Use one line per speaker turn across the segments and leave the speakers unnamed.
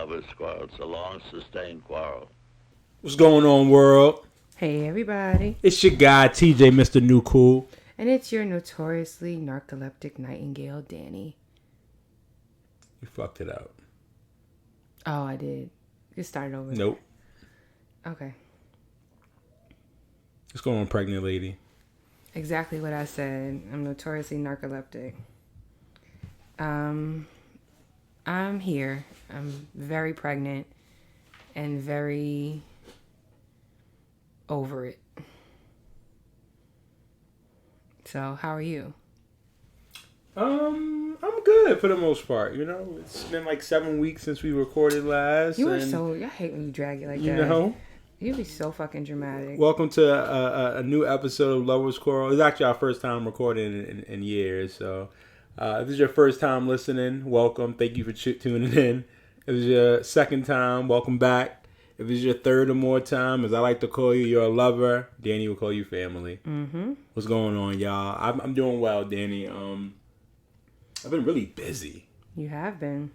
lover's quarrel. It's a long, sustained quarrel.
What's going on, world?
Hey, everybody.
It's your guy, TJ, Mr. New Cool.
And it's your notoriously narcoleptic nightingale, Dani.
You fucked it up.
Oh, I did. Just start over.
Nope.
Okay.
What's going on, pregnant lady?
Exactly what I said. I'm notoriously narcoleptic. I'm here. I'm very pregnant and very over it. So, how are you?
I'm good for the most part. You know, it's been like 7 weeks since we recorded last.
You are so... I hate when you drag it like that.
You know?
You be so fucking dramatic.
Welcome to a new episode of Lover's Quarrel. It's actually our first time recording in years. So, if this is your first time listening, welcome. Thank you for tuning in. If it's your second time, welcome back. If it's your third or more time, as I like to call you, you're a lover. Dani will call you family.
Mm-hmm.
What's going on, y'all? I'm doing well, Dani. I've been really busy.
You have been.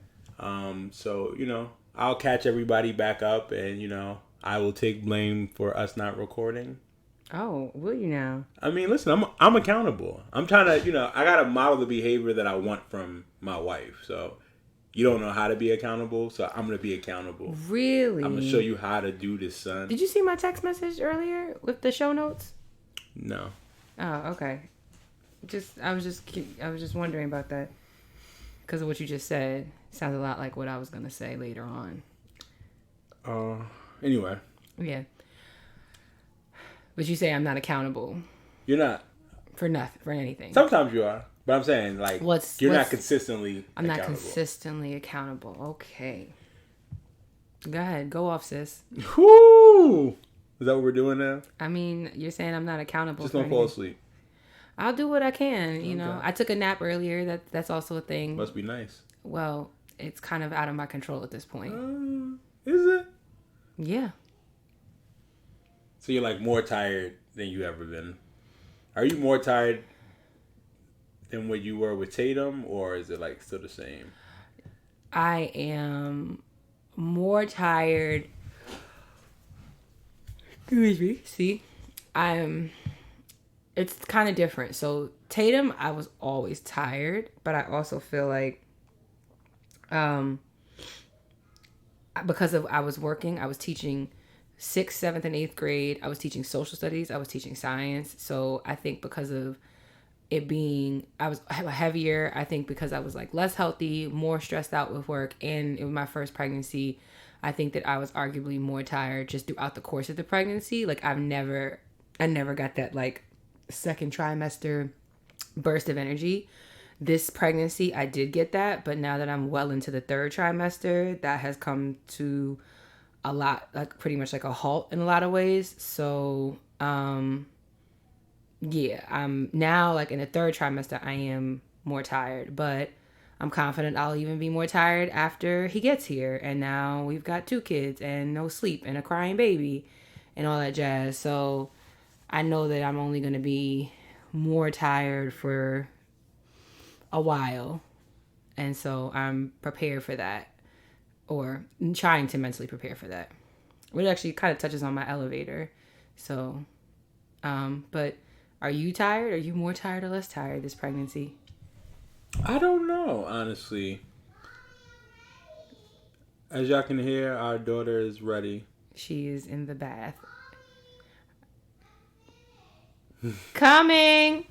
So, you know, I'll catch everybody back up and, you know, I will take blame for us not recording.
Oh, will you now?
I mean, listen, I'm accountable. I'm trying to, you know, I got to model the behavior that I want from my wife. So, you don't know how to be accountable, so I'm going to be accountable.
Really?
I'm going to show you how to do this, son.
Did you see my text message earlier with the show notes?
No.
Oh, okay. I was just wondering about that because of what you just said. Sounds a lot like what I was gonna say later on.
Anyway.
Yeah. But you say I'm not accountable.
You're not.
For nothing, for anything.
Sometimes you are, but I'm saying like you're not consistently.
I'm not consistently accountable. Okay. Go ahead, go off, sis.
Whoo! Is that what we're doing now?
I mean, you're saying I'm not accountable.
Just don't fall asleep.
I'll do what I can, you know. I took a nap earlier. That's also a thing.
Must be nice.
Well, it's kind of out of my control at this point.
Is it?
Yeah.
So you're like more tired than you ever been. Are you more tired than what you were with Tatum, or is it like still the same?
I am more tired. Excuse me. See, it's kind of different. So Tatum, I was always tired, but I also feel like, because I was working, I was teaching 6th, 7th, and 8th grade. I was teaching social studies. I was teaching science. So I think because of it being, I was heavier. I think because I was like less healthy, more stressed out with work, and it was my first pregnancy. I think that I was arguably more tired just throughout the course of the pregnancy. Like I never got that like second trimester burst of energy. This pregnancy, I did get that, but now that I'm well into the 3rd trimester, that has come to a lot, like pretty much like a halt in a lot of ways. So, yeah, I'm now like in the 3rd trimester, I am more tired, but I'm confident I'll even be more tired after he gets here. And now we've got 2 kids and no sleep and a crying baby and all that jazz. So I know that I'm only going to be more tired for a while. And so I'm prepared for that, or trying to mentally prepare for that. Which actually kind of touches on my elevator. So, but are you tired? Are you more tired or less tired this pregnancy?
I don't know, honestly. As y'all can hear, our daughter is ready.
She is in the bath. Coming!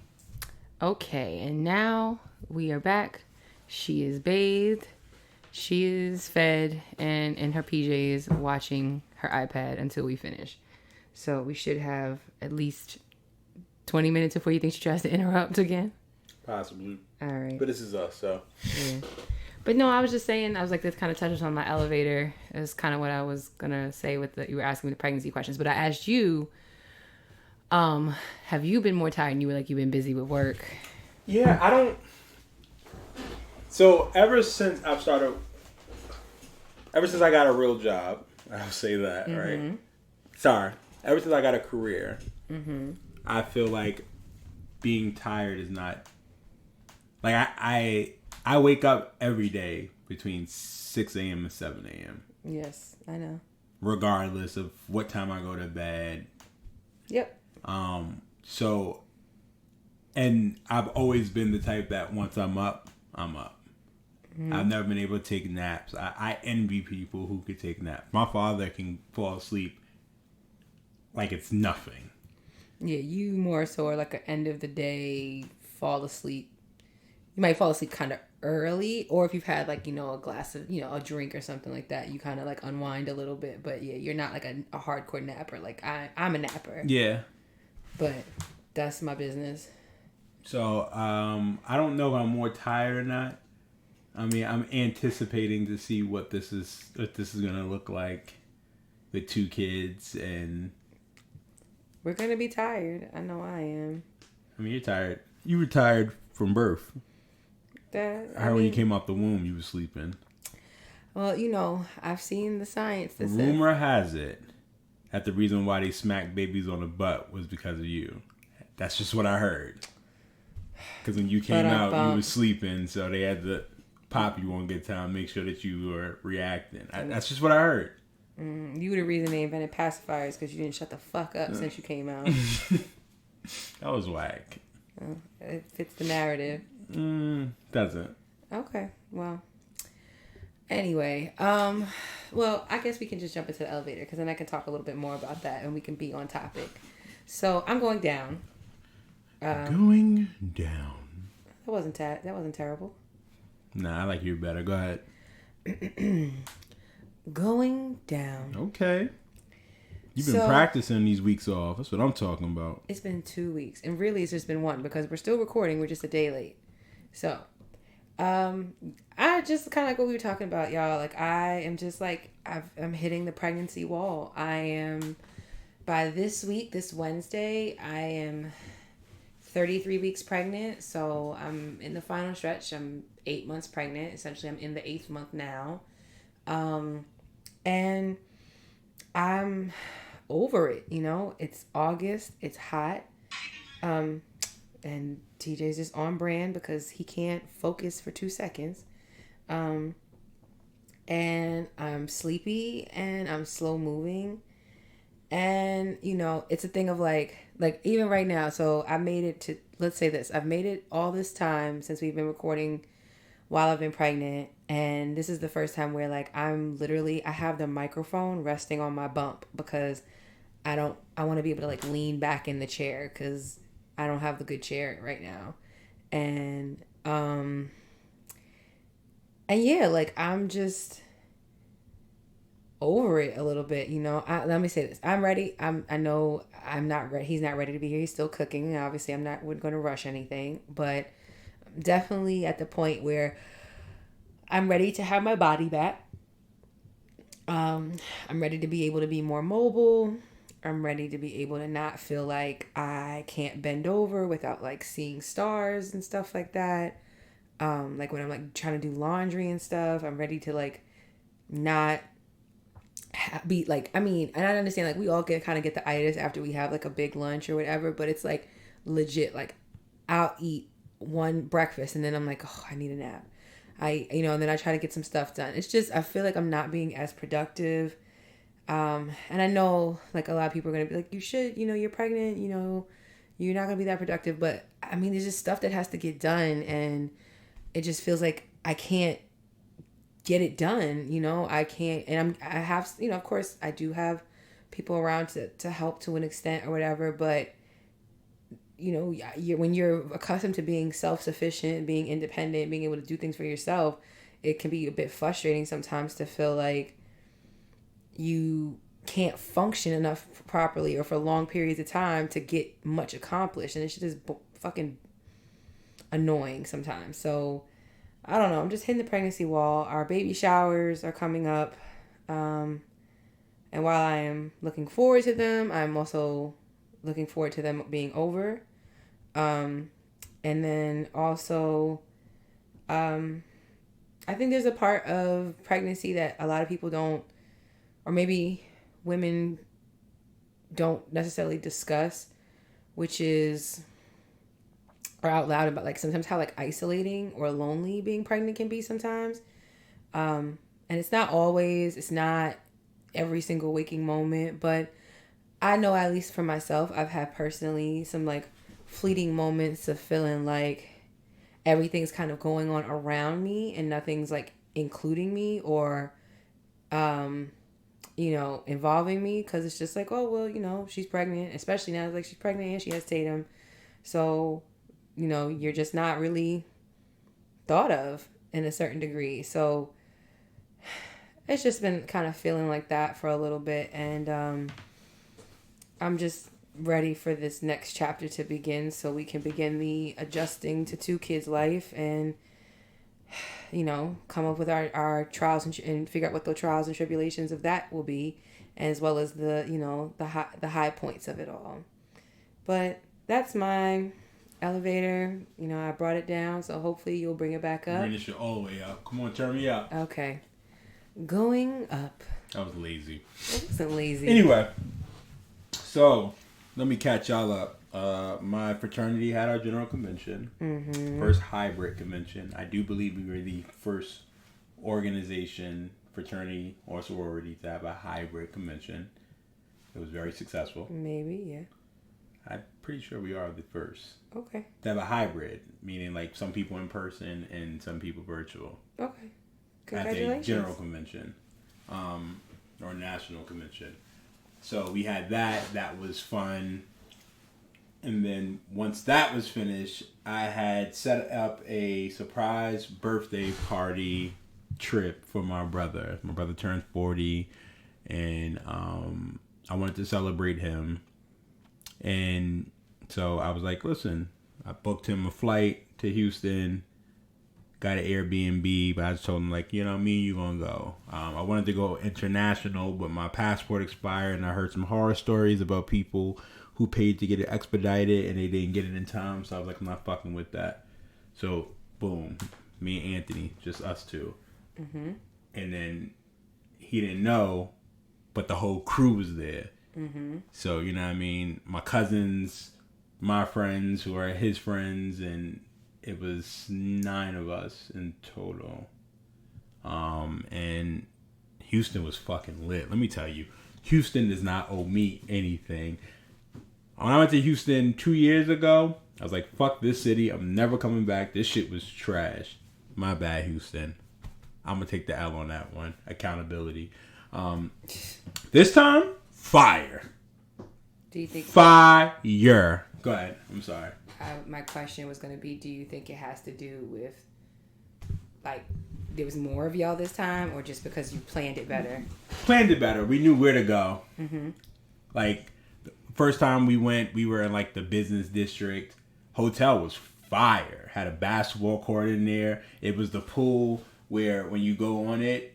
Okay, and now we are back. She is bathed. She is fed and in her PJs watching her iPad until we finish. So we should have at least 20 minutes before you think she tries to interrupt again.
Possibly.
All right.
But this is us, so.
Yeah. But no, I was just saying, I was like, this kind of touches on my elevator. It's kind of what I was going to say with you were asking me the pregnancy questions. But I asked you, have you been more tired? And you were like, you've been busy with work.
Yeah, I don't. So ever since I got a real job, I'll say that, right? Sorry. Ever since I got a career, I feel like being tired is not... Like, I wake up every day between 6 a.m. and 7 a.m.
Yes, I know.
Regardless of what time I go to bed.
Yep.
So, and I've always been the type that once I'm up, I'm up. Mm-hmm. I've never been able to take naps. I envy people who could take naps. My father can fall asleep like it's nothing.
Yeah, you more so are like an end of the day fall asleep. You might fall asleep kind of early, or if you've had like, a glass of, a drink or something like that, you kind of like unwind a little bit. But yeah, you're not like a hardcore napper. Like I'm a napper.
Yeah.
But that's my business.
So I don't know if I'm more tired or not. I mean, I'm anticipating to see what this is gonna look like with 2 kids, and
we're gonna be tired. I know I am.
I mean, you're tired. You were tired from birth. I heard when you came out the womb, you were sleeping.
Well, I've seen the science.
Rumor has it that the reason why they smacked babies on the butt was because of you. That's just what I heard. Because when you came out, you were sleeping, so they had to pop you on good time, make sure that you were reacting. That's just what I heard.
You were the reason they invented pacifiers, because you didn't shut the fuck up since you came out.
That was whack.
It fits the narrative.
Doesn't.
Okay, well. Anyway, well, I guess we can just jump into the elevator, because then I can talk a little bit more about that, and we can be on topic. So, I'm going down.
Going down.
That wasn't terrible.
Nah, I like you better. Go ahead.
Going down.
Okay. You've been practicing these weeks off. That's what I'm talking about.
It's been 2 weeks. And really, it's just been one, because we're still recording. We're just a day late. So, I just kind of like what we were talking about, y'all. Like, I am just like, I'm hitting the pregnancy wall. I am, by this week, this Wednesday, I am 33 weeks pregnant. So, I'm in the final stretch. I'm 8 months pregnant. Essentially, I'm in the 8th month now. And I'm over it, It's August, it's hot, and TJ's just on brand because he can't focus for 2 seconds, and I'm sleepy and I'm slow moving, and it's a thing of like even right now. So I made it to, let's say this, I've made it all this time since we've been recording while I've been pregnant, and this is the first time where like I have the microphone resting on my bump, because I want to be able to like lean back in the chair, because I don't have the good chair right now. And yeah, like I'm just over it a little bit, let me say this. I'm ready. I know I'm not ready. He's not ready to be here. He's still cooking. Obviously, we're going to rush anything, but I'm definitely at the point where I'm ready to have my body back. I'm ready to be able to be more mobile. I'm ready to be able to not feel like I can't bend over without like seeing stars and stuff like that. Like when I'm like trying to do laundry and stuff, I'm ready to like not be like, and I understand like we all get the itis after we have like a big lunch or whatever, but it's like legit, like I'll eat one breakfast and then I'm like, oh, I need a nap. And then I try to get some stuff done. It's just, I feel like I'm not being as productive. And I know like a lot of people are going to be like, you should, you're pregnant, you're not going to be that productive. But there's just stuff that has to get done. And it just feels like I can't get it done. I can't, and I have, of course I do have people around to help to an extent or whatever. But when you're accustomed to being self-sufficient, being independent, being able to do things for yourself, it can be a bit frustrating sometimes to feel like you can't function enough properly or for long periods of time to get much accomplished. And it's just fucking annoying sometimes. So, I don't know. I'm just hitting the pregnancy wall. Our baby showers are coming up. And while I am looking forward to them, I'm also looking forward to them being over. And then also, I think there's a part of pregnancy that a lot of people don't, or maybe women don't necessarily discuss, which is, or out loud about, like sometimes how like isolating or lonely being pregnant can be sometimes. And it's not always, it's not every single waking moment, but I know, at least for myself, I've had personally some like fleeting moments of feeling like everything's kind of going on around me and nothing's like including me or involving me, because it's just like, oh well, she's pregnant, especially now, like, she's pregnant and she has Tatum, so you're just not really thought of in a certain degree. So it's just been kind of feeling like that for a little bit, and I'm just ready for this next chapter to begin so we can begin the adjusting to two kids' life and come up with our trials and figure out what the trials and tribulations of that will be, as well as the the high points of it all. But that's my elevator. I brought it down, so hopefully you'll bring it back up.
Bring this shit all the way up. Come on, turn me up.
Okay. Going up.
I was lazy.
It wasn't lazy.
Anyway, so let me catch y'all up. My fraternity had our general convention. Mm-hmm. First hybrid convention. I do believe we were the first organization, fraternity or sorority, to have a hybrid convention. It was very successful.
Maybe, yeah.
I'm pretty sure we are the first.
Okay.
To have a hybrid, meaning like some people in person and some people virtual.
Okay. Congratulations.
At the general convention, or national convention. So we had that. That was fun. And then once that was finished, I had set up a surprise birthday party trip for my brother. My brother turned 40, and I wanted to celebrate him. And so I was like, listen, I booked him a flight to Houston, got an Airbnb, but I just told him, like, me and you gonna go. I wanted to go international, but my passport expired, and I heard some horror stories about people who paid to get it expedited and they didn't get it in time. So I was like, I'm not fucking with that. So boom, me and Anthony, just us two. Mm-hmm. And then he didn't know, but the whole crew was there. Mm-hmm. So, you know what I mean? My cousins, my friends who are his friends, and it was 9 of us in total. And Houston was fucking lit. Let me tell you, Houston does not owe me anything. When I went to Houston 2 years ago, I was like, fuck this city. I'm never coming back. This shit was trash. My bad, Houston. I'm going to take the L on that one. Accountability. This time, fire.
Do you think...
Fire. Go ahead. I'm sorry.
My question was going to be, do you think it has to do with, like, there was more of y'all this time, or just because you planned it better?
Planned it better. We knew where to go. Mm-hmm. Like... First time we went, we were in like the business district. Hotel was fire. Had a basketball court in there. It was the pool where when you go on it,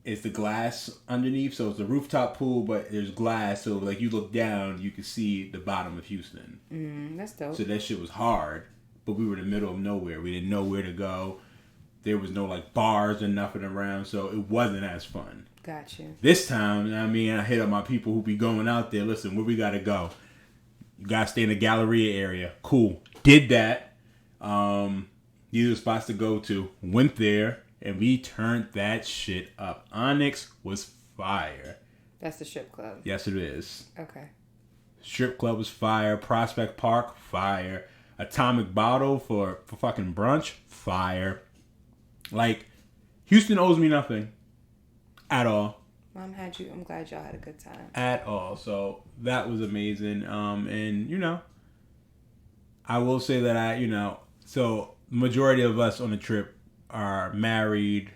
it's the glass underneath. So it's a rooftop pool, but there's glass. So like you look down, you can see the bottom of Houston.
That's dope.
So that shit was hard. But we were in the middle of nowhere. We didn't know where to go. There was no like bars or nothing around. So it wasn't as fun.
Gotcha.
This time, I hit up my people who be going out there. Listen, where we gotta go? You gotta stay in the Galleria area. Cool. Did that. These are the spots to go to. Went there, and we turned that shit up. Onyx was fire.
That's the strip club.
Yes, it is.
Okay.
Strip club was fire. Prospect Park, fire. Atomic Bottle for fucking brunch, fire. Like, Houston owes me nothing. At all.
I'm glad y'all had a good time.
At all. So that was amazing. And I will say that so majority of us on the trip are married,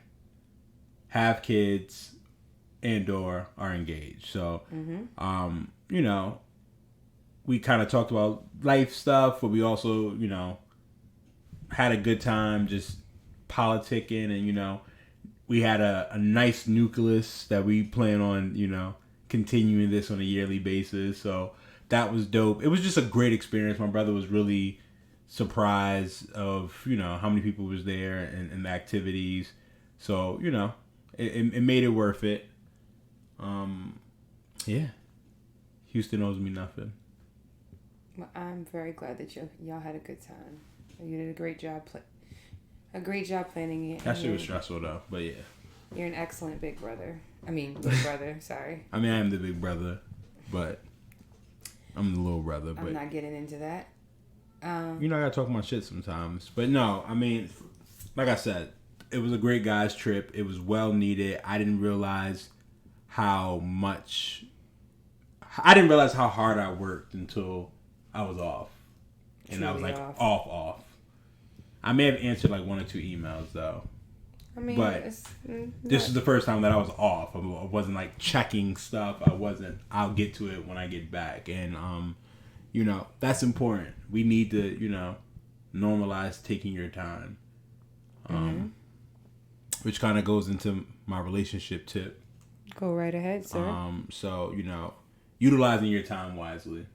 have kids, and/or are engaged. So, we kind of talked about life stuff, but we also, had a good time just politicking, and, we had a nice nucleus that we plan on, continuing this on a yearly basis. So that was dope. It was just a great experience. My brother was really surprised of, how many people was there and the activities. So, it made it worth it. Yeah. Houston owes me nothing.
Well, I'm very glad that y'all had a good time. You did a great job A great job planning it.
That shit was stressful though, but yeah.
You're an excellent big brother. Big brother. Sorry.
I mean, I am the big brother, but I'm the little brother. But
I'm not getting into that.
I gotta talk my shit sometimes. But no, I mean, like I said, it was a great guys trip. It was well needed. I didn't realize how hard I worked until I was off. And I was like off. I may have answered like 1 or 2 emails though. But this is the first time that I was off. I wasn't like checking stuff. I'll get to it when I get back. And, that's important. We need to, normalize taking your time. Which kind of goes into my relationship tip.
Go right ahead, sir.
So, utilizing your time wisely.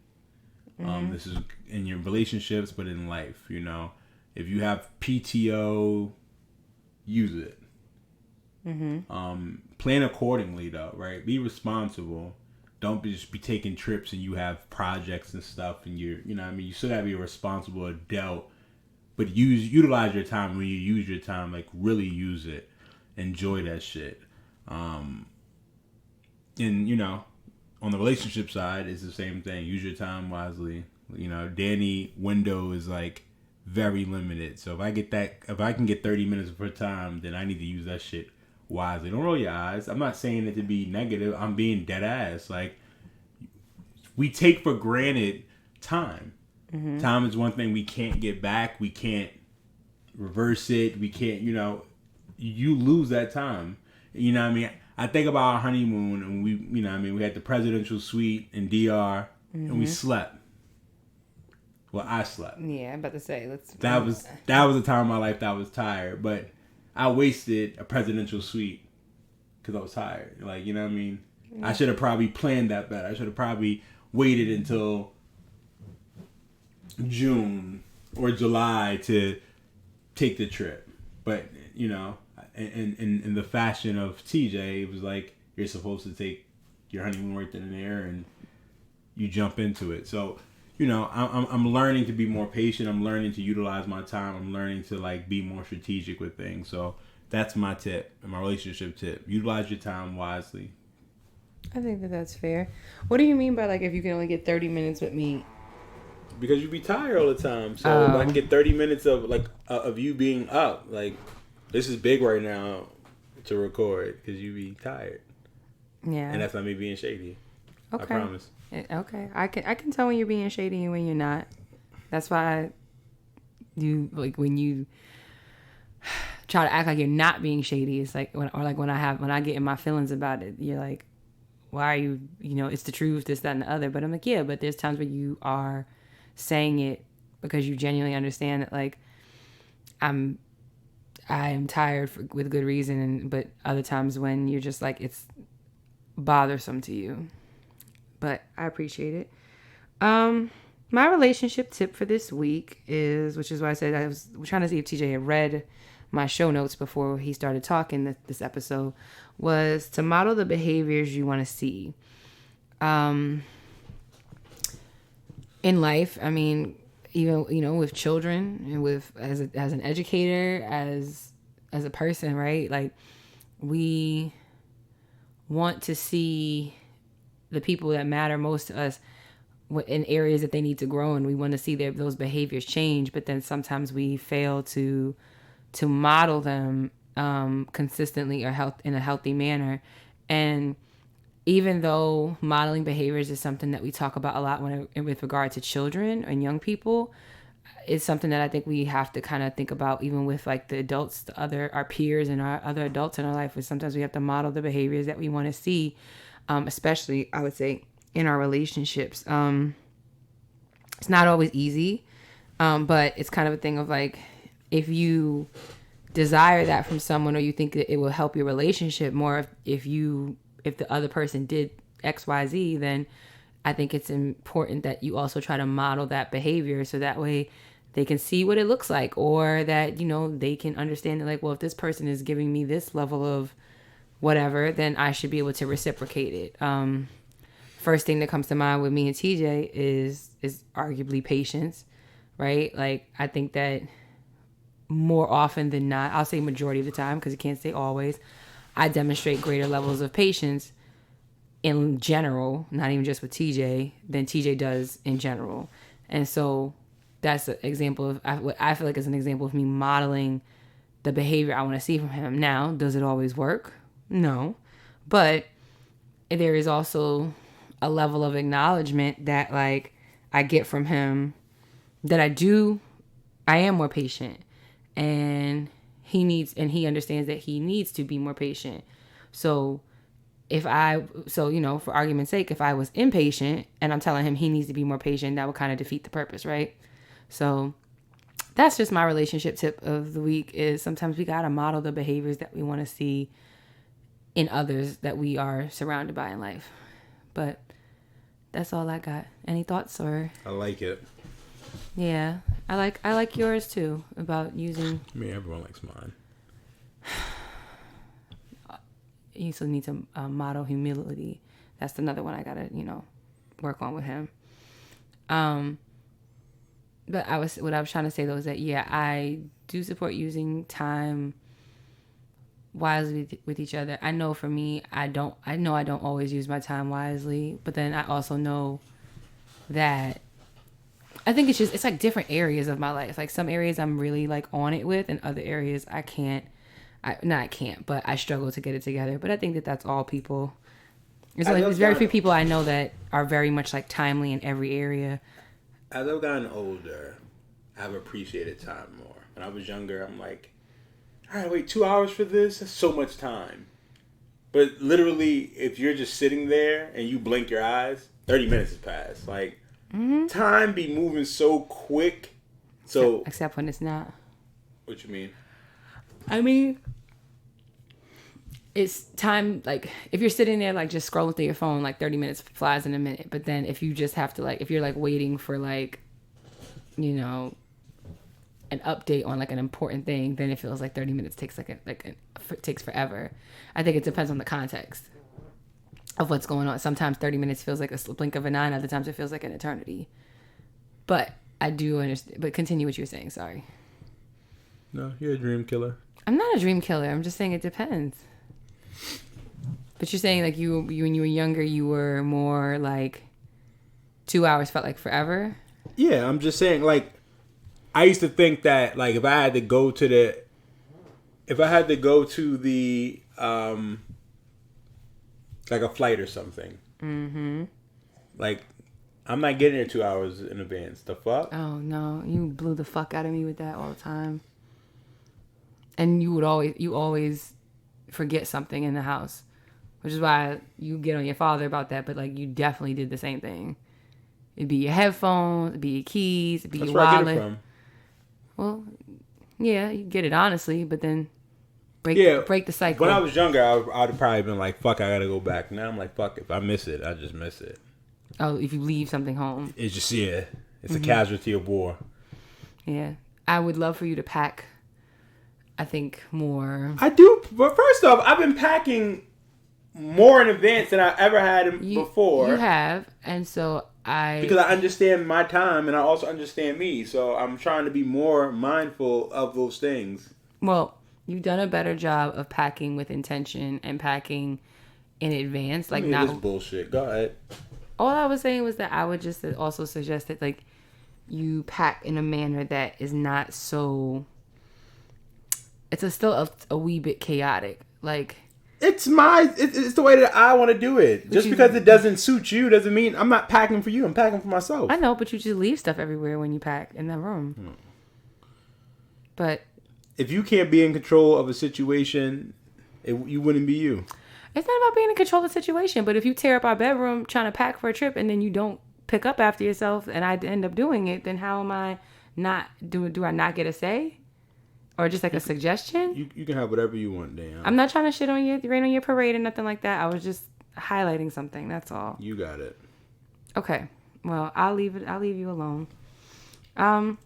This is in your relationships, but in life, if you have PTO, use it. Plan accordingly though, right? Be responsible. Don't just be taking trips and you have projects and stuff and you still gotta be a responsible adult, but utilize your time. When you use your time, like really use it. Enjoy that shit. And on the relationship side, it's the same thing. Use your time wisely. Dani window is like very limited. So if I can get 30 minutes of her time, then I need to use that shit wisely. Don't roll your eyes. I'm not saying it to be negative. I'm being dead ass. Like, we take for granted time. Time is one thing we can't get back. We can't reverse it. We can't, you lose that time. I think about our honeymoon and we had the presidential suite in DR and we slept. Well, I slept.
Yeah, I'm about to say
that was a time in my life that I was tired, but I wasted a presidential suite because I was tired. Like, I should have probably planned that better. I should have probably waited until June or July to take the trip. But, in the fashion of TJ, it was like you're supposed to take your honeymoon right then and there and you jump into it. So, I'm learning to be more patient. I'm learning to utilize my time. I'm learning to like be more strategic with things. So that's my tip, my relationship tip. Utilize your time wisely.
I think that's fair. What do you mean by like if you can only get 30 minutes with me?
Because you be tired all the time. So if I can get 30 minutes of you being up, like this is big right now to record because you be tired.
Yeah.
And that's not me being shady.
Okay.
I promise.
Okay, I can tell when you're being shady and when you're not. That's why when you try to act like you're not being shady. It's like when I get in my feelings about it, you're like, why are you? It's the truth, this, that, and the other. But I'm like, yeah, but there's times where you are saying it because you genuinely understand that like I am tired with good reason, but other times when you're just like it's bothersome to you. But I appreciate it. My relationship tip for this week which is why I said I was trying to see if TJ had read my show notes before he started talking this episode, was to model the behaviors you want to see. In life, I mean, even, with children and with, as an educator, as a person, right? Like, we want to see the people that matter most to us in areas that they need to grow, and we want to see those behaviors change. But then sometimes we fail to model them consistently or in a healthy manner. And even though modeling behaviors is something that we talk about a lot with regard to children and young people, it's something that I think we have to kind of think about even with like the adults, our peers and our other adults in our life. Is sometimes we have to model the behaviors that we want to see. Especially, I would say, in our relationships. It's not always easy, but it's kind of a thing of like, if you desire that from someone or you think that it will help your relationship more if the other person did X, Y, Z, then I think it's important that you also try to model that behavior so that way they can see what it looks like, or that, they can understand that like, well, if this person is giving me this level of whatever, then I should be able to reciprocate it. First thing that comes to mind with me and TJ is arguably patience, right? Like, I think that more often than not, I'll say majority of the time because you can't say always, I demonstrate greater levels of patience in general, not even just with TJ, than TJ does in general. And so that's an example of what I feel like is an example of me modeling the behavior I want to see from him. Now, does it always work? No. But there is also a level of acknowledgement that like I get from him that I am more patient, and he understands that he needs to be more patient. So for argument's sake, if I was impatient and I'm telling him he needs to be more patient, that would kind of defeat the purpose, right? So that's just my relationship tip of the week is sometimes we got to model the behaviors that we want to see in others that we are surrounded by in life. But that's all I got. Any thoughts or?
I like it.
Yeah, I like yours too about using.
I mean, everyone likes mine.
You still need to model humility. That's another one I gotta work on with him. But what I was trying to say though is that I do support using time wisely with each other. I know for me, I don't always use my time wisely, but then I also know that I think it's like different areas of my life. Like some areas I'm really like on it with, and other areas I can't. But I struggle to get it together. But I think that that's all people. There's very few people I know that are very much like timely in every area.
As I've gotten older, I've appreciated time more. When I was younger, I'm like, all right, wait, 2 hours for this? That's so much time. But literally, if you're just sitting there and you blink your eyes, 30 minutes has passed. Like, time be moving so quick. So
except when it's not.
What you mean?
I mean, it's time, like, if you're sitting there, like, just scrolling through your phone, like, 30 minutes flies in a minute. But then if you just have to, like, if you're, like, waiting for, like, an update on, like, an important thing, then it feels like 30 minutes takes, takes forever. I think it depends on the context of what's going on. Sometimes 30 minutes feels like a blink of an eye. Other times it feels like an eternity. But I do understand. But continue what you were saying. Sorry.
No, you're a dream killer.
I'm not a dream killer. I'm just saying it depends. But you're saying like you when you were younger, you were more like 2 hours felt like forever?
Yeah, I'm just saying like I used to think that like if I had to go to the like a flight or something. Mm-hmm. Like I'm not getting there 2 hours in advance. The fuck?
Oh no, you blew the fuck out of me with that all the time. And you always forget something in the house, which is why you get on your father about that. But like, you definitely did the same thing. It'd be your headphones, it'd be your keys, it'd be your wallet. That's where I get it from. Well, yeah, you get it honestly, but then break the cycle.
When I was younger, I'd have probably been like, "Fuck, I gotta go back." Now I'm like, "Fuck, if I miss it, I just miss it."
Oh, if you leave something home,
it's just it's a casualty of war.
Yeah, I would love for you to pack. I think more.
I do, but first off, I've been packing more in advance than I ever had before.
You have, and so
because I understand my time and I also understand me, so I'm trying to be more mindful of those things.
Well, you've done a better job of packing with intention and packing in advance, like not
this bullshit. Go ahead.
All I was saying was that I would just also suggest that like you pack in a manner that is not so. It's still a wee bit chaotic. Like
it's the way that I want to do it. Just because it doesn't suit you doesn't mean I'm not packing for you. I'm packing for myself.
I know, but you just leave stuff everywhere when you pack in that room. But
if you can't be in control of a situation, you wouldn't be you.
It's not about being in control of the situation. But if you tear up our bedroom trying to pack for a trip and then you don't pick up after yourself and I end up doing it, then how am I not doing? Do I not get a say? Or just like a suggestion?
You can have whatever you want, Dan.
I'm not trying to shit on you, rain on your parade or nothing like that. I was just highlighting something. That's all.
You got it.
Okay. Well, I'll leave you alone. Well,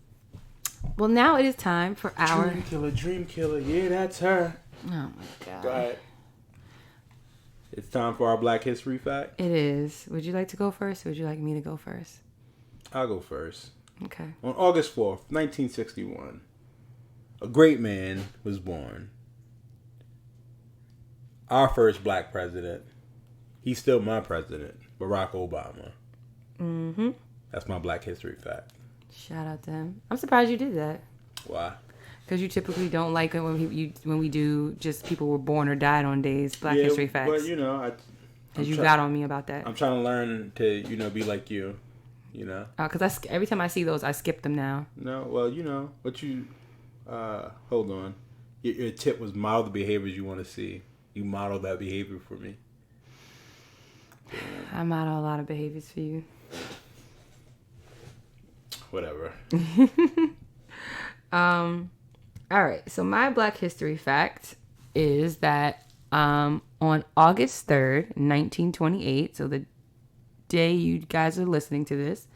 now it is time for our
Dream killer. Yeah, that's her.
Oh my god.
Go ahead. It's time for our Black History Fact.
It is. Would you like to go first, or would you like me to go first?
I'll go first.
Okay.
On August 4th, 1961. a great man was born. Our first black president. He's still my president, Barack Obama.
Mm-hmm.
That's my Black History fact.
Shout out to him. I'm surprised you did that.
Why?
Because you typically don't like it when we do just people were born or died on days, Black History facts.
But, you know,
because you got on me about that.
I'm trying to learn to, you know, be like you, you know.
Because every time I see those, I skip them now.
No, well, you know, hold on. Your tip was model the behaviors you want to see. You model that behavior for me.
I model a lot of behaviors for you.
Whatever.
All right. So my Black History fact is that on August 3rd, 1928, so the day you guys are listening to this,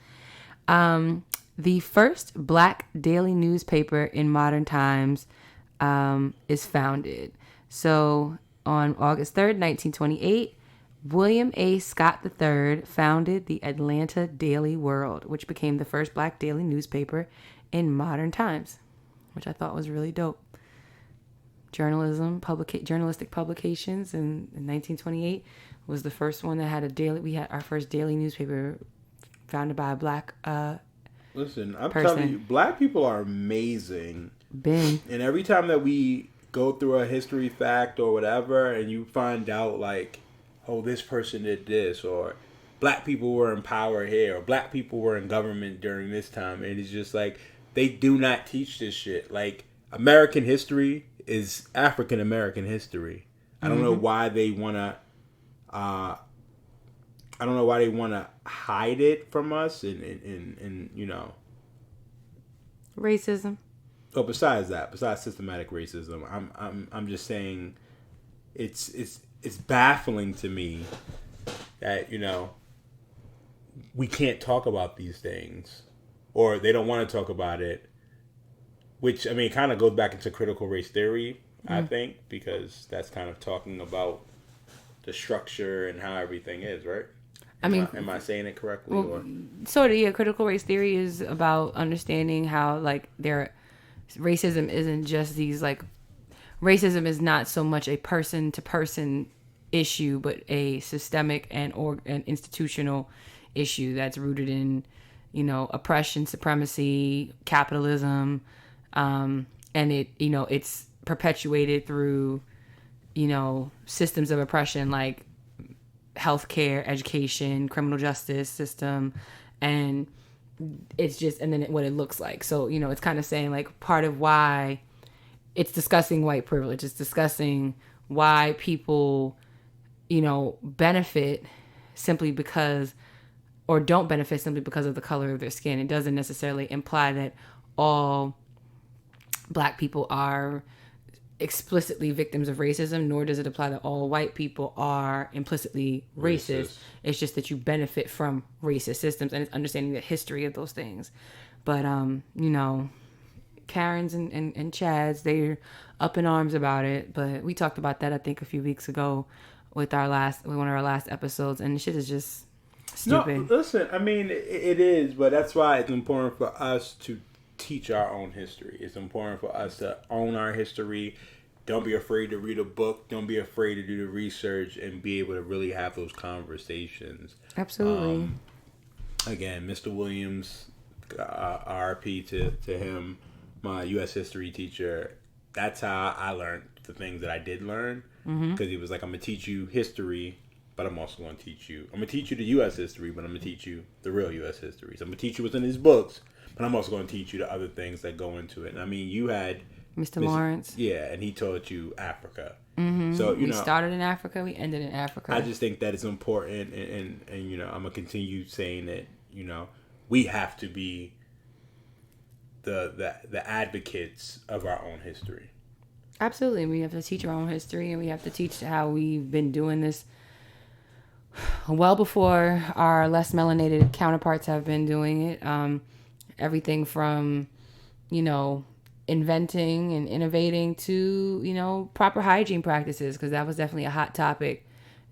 the first Black daily newspaper in modern times is founded. So on August 3rd, 1928, William A. Scott III founded the Atlanta Daily World, which became the first Black daily newspaper in modern times, which I thought was really dope. Journalistic publications in 1928 was the first one that had we had our first daily newspaper founded by a Black
Listen, I'm
person.
telling you, Black people are amazing.
Ben.
And every time that we go through a history fact or whatever, and you find out like, oh, this person did this, or Black people were in power here, or Black people were in government during this time, and it's just like, they do not teach this shit. Like, American history is African American history. I don't know why they want to hide it from us and you know,
Racism.
Oh, besides systematic racism, I'm just saying it's baffling to me that, you know, we can't talk about these things, or they don't want to talk about it, which, I mean, kind of goes back into critical race theory, I think, because that's kind of talking about the structure and how everything is, right? Am I saying it correctly?
Well, sort of, yeah. Critical race theory is about understanding how, like, racism isn't just these, like, racism is not so much a person-to-person issue, but a systemic and institutional issue that's rooted in, you know, oppression, supremacy, capitalism, and it, you know, it's perpetuated through, you know, systems of oppression like healthcare, education, criminal justice system, and it's just, and then what it looks like. So, you know, it's kind of saying, like, part of why it's discussing white privilege, it's discussing why people, you know, benefit simply because, or don't benefit simply because of the color of their skin. It doesn't necessarily imply that all Black people are explicitly victims of racism, nor does it apply that all white people are implicitly racist. It's just that you benefit from racist systems, and it's understanding the history of those things. But you know, Karens and Chads, they're up in arms about it. But we talked about that, I think, a few weeks ago with one of our last episodes, and shit is just stupid.
No, listen, I mean, it is, but that's why it's important for us to teach our own history. It's important for us to own our history. Don't be afraid to read a book. Don't be afraid to do the research and be able to really have those conversations.
Absolutely.
Again, Mr. Williams, RP to him, my U.S. history teacher. That's how I learned the things that I did learn. Because he was like, I'm going to teach you history, but I'm also going to teach you. I'm going to teach you the U.S. history, but I'm going to teach you the real U.S. history. So I'm going to teach you what's in his books, but I'm also going to teach you the other things that go into it. And I mean, you had
Mr. Lawrence.
Yeah, and he taught you Africa.
Mm-hmm.
So,
we started in Africa, we ended in Africa.
I just think that it's important, and you know, I'm going to continue saying that, you know, we have to be the advocates of our own history.
Absolutely. We have to teach our own history, and we have to teach how we've been doing this well before our less melanated counterparts have been doing it. Everything from, you know, inventing and innovating to, you know, proper hygiene practices, because that was definitely a hot topic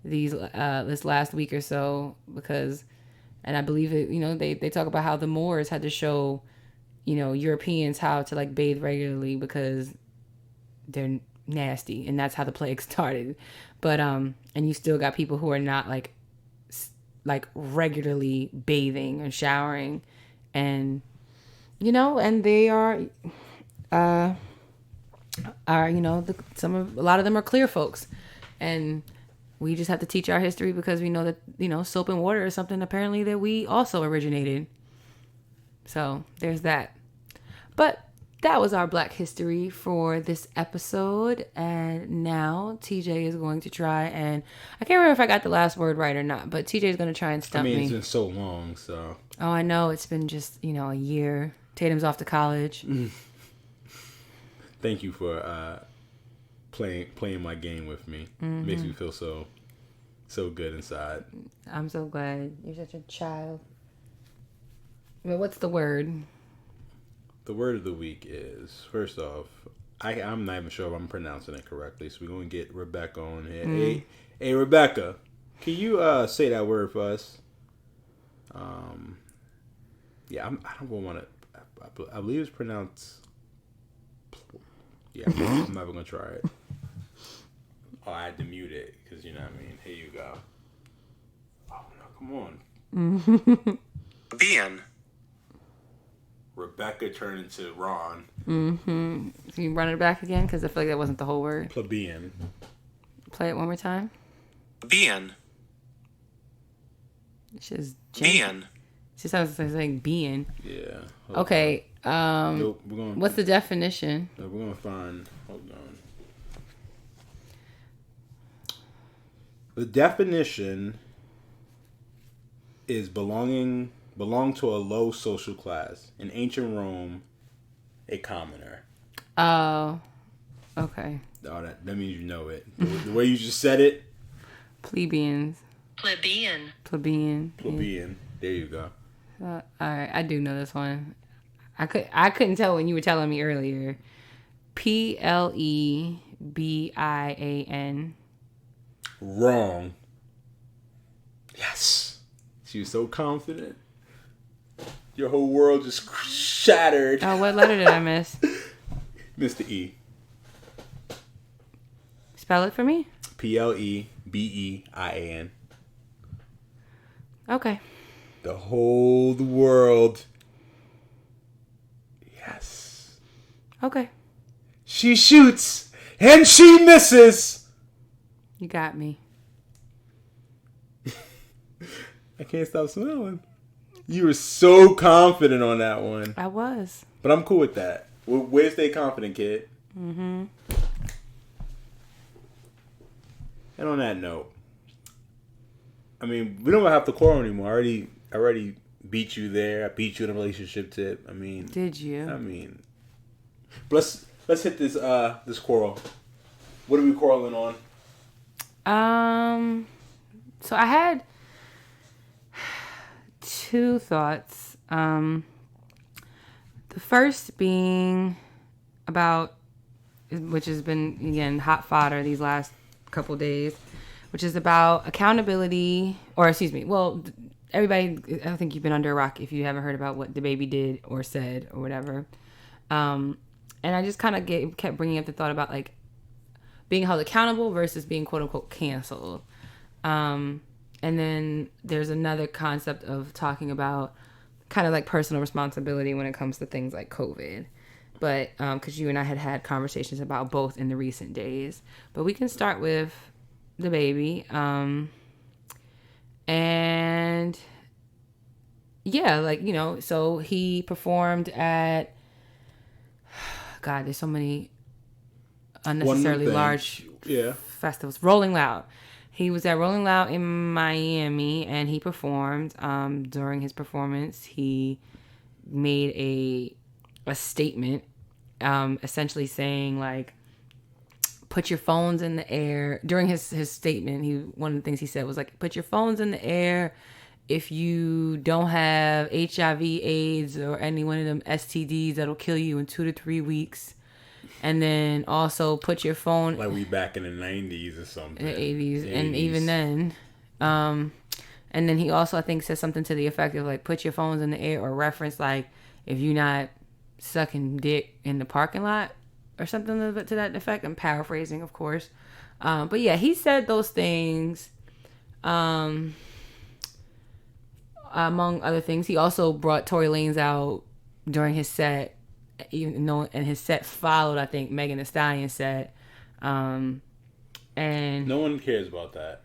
this last week or so, because, and I believe it, you know, they talk about how the Moors had to show Europeans how to like bathe regularly because they're nasty, and that's how the plague started. But and you still got people who are not like regularly bathing and showering, and and they are a lot of them are clear folks, and we just have to teach our history because we know that soap and water is something apparently that we also originated. So there's that. But that was our Black history for this episode. And now TJ is going to try, and I can't remember if I got the last word right or not, but TJ is going to try and stump me.
It's been so long, so.
Oh, I know. It's been just, a year. Tatum's off to college.
Thank you for playing my game with me. Mm-hmm. Makes me feel so good inside.
I'm so glad. You're such a child. Well, what's the word?
The word of the week is, first off, I'm not even sure if I'm pronouncing it correctly, so we're going to get Rebecca on here. Hey, Rebecca, can you say that word for us? Yeah, I don't want to, I believe it's pronounced, yeah, I'm never going to try it. Oh, I had to mute it, because you know what I mean. Here you go. Oh, no, come on.
Bien.
Rebecca turned into Ron.
Mm-hmm. Can you run it back again? Because I feel like that wasn't the whole word.
Plebeian.
Play it one more time.
Bien.
It's just
Bien.
She sounds like saying being.
Yeah.
Okay.
Nope,
what's the definition?
We're going to find... Hold on. The definition is belong to a low social class. In ancient Rome, a commoner.
Oh, okay.
Oh, that means you know it. The way you just said it.
Plebeians.
Plebeian.
Plebeian.
Yeah. There you go.
All right, I do know this one. I couldn't tell when you were telling me earlier. Plebian.
Wrong. Yes. She was so confident. Your whole world just shattered.
Oh, what letter did I miss?
Mr. E.
Spell it for me.
Plebean.
Okay.
The whole world. Yes.
Okay.
She shoots and she misses.
You got me.
I can't stop smiling. You were so confident on that one.
I was.
But I'm cool with that. Way to stay confident, kid.
Mm-hmm.
And on that note, I mean, we don't have to quarrel anymore. I already beat you there. I beat you in a relationship tip. I mean,
did you?
I mean, but let's hit this quarrel. What are we quarreling on?
So I had two thoughts. The first being about, which has been again hot fodder these last couple days, which is about accountability, or excuse me, well, everybody, I don't think you've been under a rock if you haven't heard about what the baby did or said or whatever. And I just kind of kept bringing up the thought about like being held accountable versus being quote unquote canceled. And then there's another concept of talking about kind of like personal responsibility when it comes to things like COVID. But because you and I had conversations about both in the recent days. But we can start with the baby. And yeah, like, you know, so he performed at, God, there's so many unnecessarily large festivals. Rolling Loud. He was at Rolling Loud in Miami, and he performed. During his performance, he made a statement, essentially saying, like, put your phones in the air. During his statement, one of the things he said was, like, put your phones in the air if you don't have HIV, AIDS, or any one of them STDs that'll kill you in 2 to 3 weeks. And then also put your phone...
Like we back in the 90s or something.
In the 80s. And even then. And then he also, I think, said something to the effect of, like, put your phones in the air, or reference, like, if you're not sucking dick in the parking lot or something to that effect. I'm paraphrasing, of course. But yeah, he said those things. Among other things, he also brought Tory Lanez out during his set, even though, and his set followed, I think, Megan Thee Stallion's set. And
no one cares about that.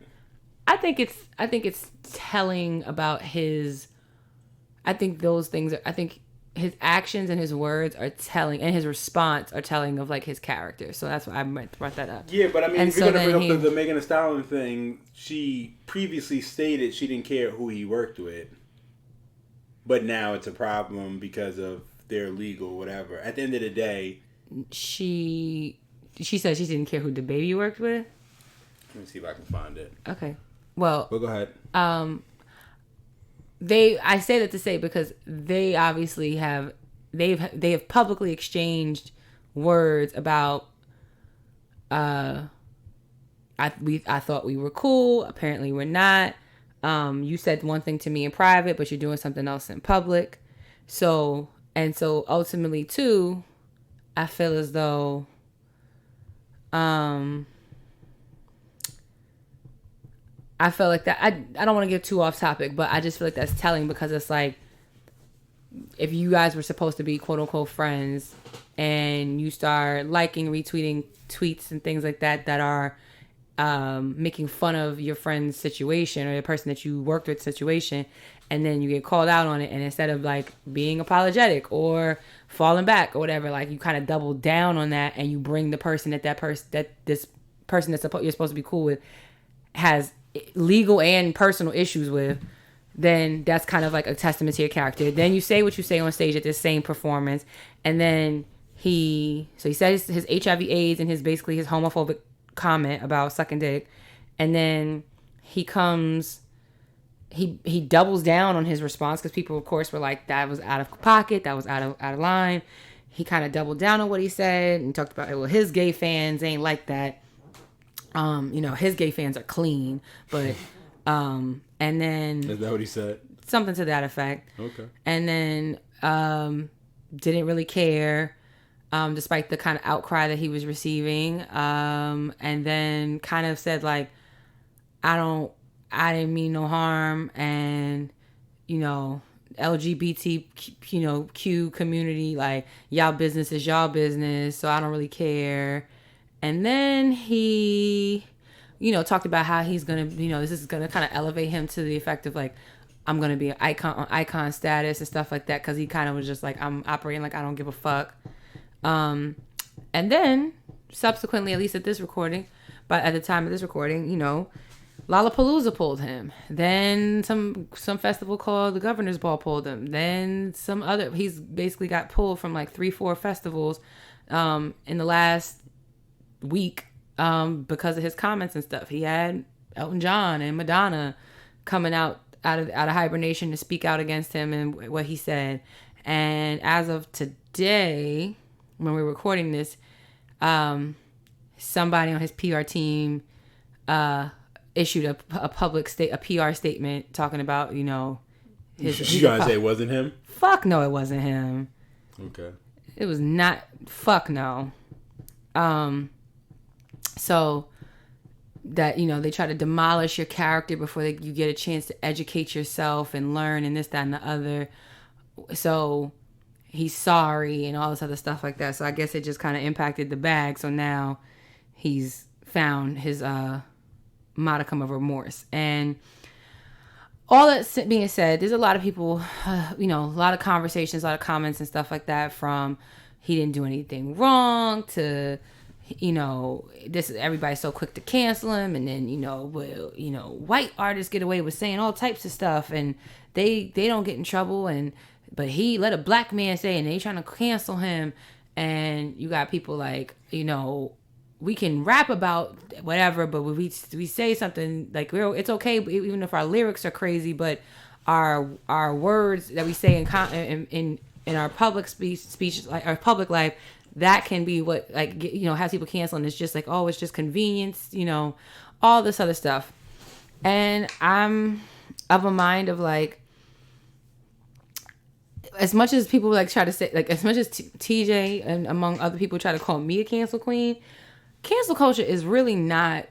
I think it's telling about his. I think those things I think his actions and his words are telling, and his response are telling of like his character. So that's why I brought that up.
Yeah, but I mean,
and
if you're gonna bring
he,
up the Megan Thee Stallion thing, she previously stated she didn't care who he worked with, but now it's a problem because of their legal whatever. At the end of the day,
she said she didn't care who the baby worked with.
Let me see if I can find it.
Okay, well,
go ahead.
I say that to say because they obviously have publicly exchanged words about I thought we were cool, apparently we're not. You said one thing to me in private, but you're doing something else in public. So ultimately too, I feel as though I feel like that. I don't want to get too off topic, but I just feel like that's telling because it's like if you guys were supposed to be quote unquote friends and you start liking, retweeting tweets and things like that are making fun of your friend's situation or the person that you worked with situation, and then you get called out on it, and instead of like being apologetic or falling back or whatever, like you kind of double down on that and you bring the person that this person that's you're supposed to be cool with has legal and personal issues with, then that's kind of like a testament to your character. Then you say what you say on stage at this same performance, and then he says his HIV/AIDS and his homophobic comment about sucking dick, and then he doubles down on his response because people of course were like that was out of pocket, that was out of line. He kind of doubled down on what he said and talked about, well, his gay fans ain't like that. His gay fans are clean, but, and then...
Is that what he said?
Something to that effect.
Okay.
And then, didn't really care, despite the kind of outcry that he was receiving. And then kind of said like, I didn't mean no harm. And, LGBTQ, Q community, like y'all business is y'all business. So I don't really care. And then he, talked about how he's going to, this is going to kind of elevate him to the effect of like, I'm going to be an icon status and stuff like that. Cause he kind of was just like, I'm operating like I don't give a fuck. And then subsequently, at least at this recording, but at the time of this recording, Lollapalooza pulled him. Then some festival called the Governor's Ball pulled him. Then he's basically got pulled from like 3-4 festivals, in the last week because of his comments and stuff. He had Elton John and Madonna coming out of hibernation to speak out against him and what he said. And as of today, when we're recording this, somebody on his PR team issued a PR statement talking about his.
You guys say it wasn't him?
Fuck no, it wasn't him.
Okay.
It was not. Fuck no. So that, they try to demolish your character before you get a chance to educate yourself and learn and this, that, and the other. So he's sorry and all this other stuff like that. So I guess it just kind of impacted the bag. So now he's found his modicum of remorse. And all that being said, there's a lot of people, a lot of conversations, a lot of comments and stuff like that, from he didn't do anything wrong to, this is everybody's so quick to cancel him. And then, white artists get away with saying all types of stuff and they don't get in trouble. But he let a black man say, and they trying to cancel him. And you got people like, we can rap about whatever, but when we say something like it's okay, even if our lyrics are crazy, but our words that we say in our public speech, like our public life, that can be what has people canceling. It's just like, oh, it's just convenience, all this other stuff. And I'm of a mind of like, as much as people like try to say, like as much as TJ and among other people try to call me a cancel queen, cancel culture is really not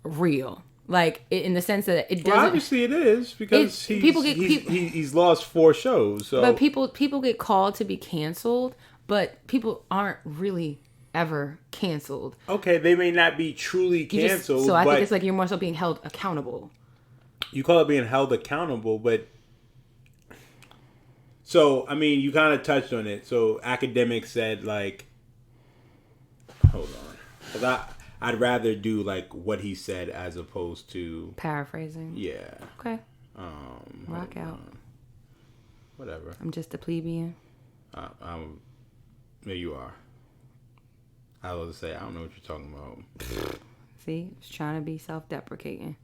real. Like in the sense that it doesn't. Well,
obviously it is because he's lost 4 shows. So.
But people get called to be canceled, but people aren't really ever canceled.
Okay, they may not be truly canceled.
So I think it's like you're more so being held accountable.
You call it being held accountable, but so I mean, you kind of touched on it. So academics said like, hold on, because I'd rather do like what he said as opposed to
paraphrasing.
Yeah.
Okay. Rock out.
Whatever.
I'm just a plebeian.
There you are. I was to say I don't know what you're talking about.
See, just trying to be self-deprecating.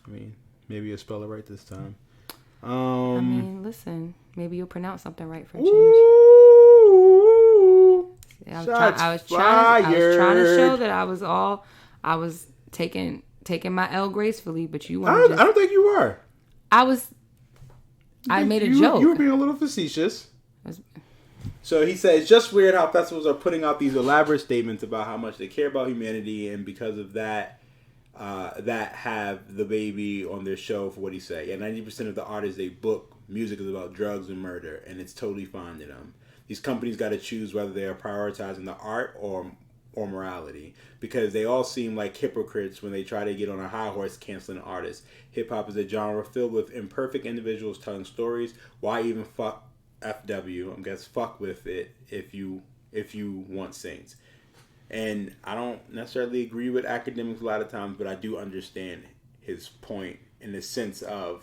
I mean, maybe you'll spell it right this time.
I mean, listen, maybe you'll pronounce something right for a change. I was trying to show that I was taking my L gracefully, but you weren't.
I don't think you were.
I made a joke.
You were being a little facetious. So he said, it's just weird how festivals are putting out these elaborate statements about how much they care about humanity, and because of that, that have the baby on their show for what he said. Yeah, 90% of the artists they book, music is about drugs and murder, and it's totally fine to them. These companies got to choose whether they are prioritizing the art or morality, because they all seem like hypocrites when they try to get on a high horse canceling artists. Hip-hop is a genre filled with imperfect individuals telling stories. Why even fuck FW? I guess fuck with it if you want saints. And I don't necessarily agree with academics a lot of times, but I do understand his point in the sense of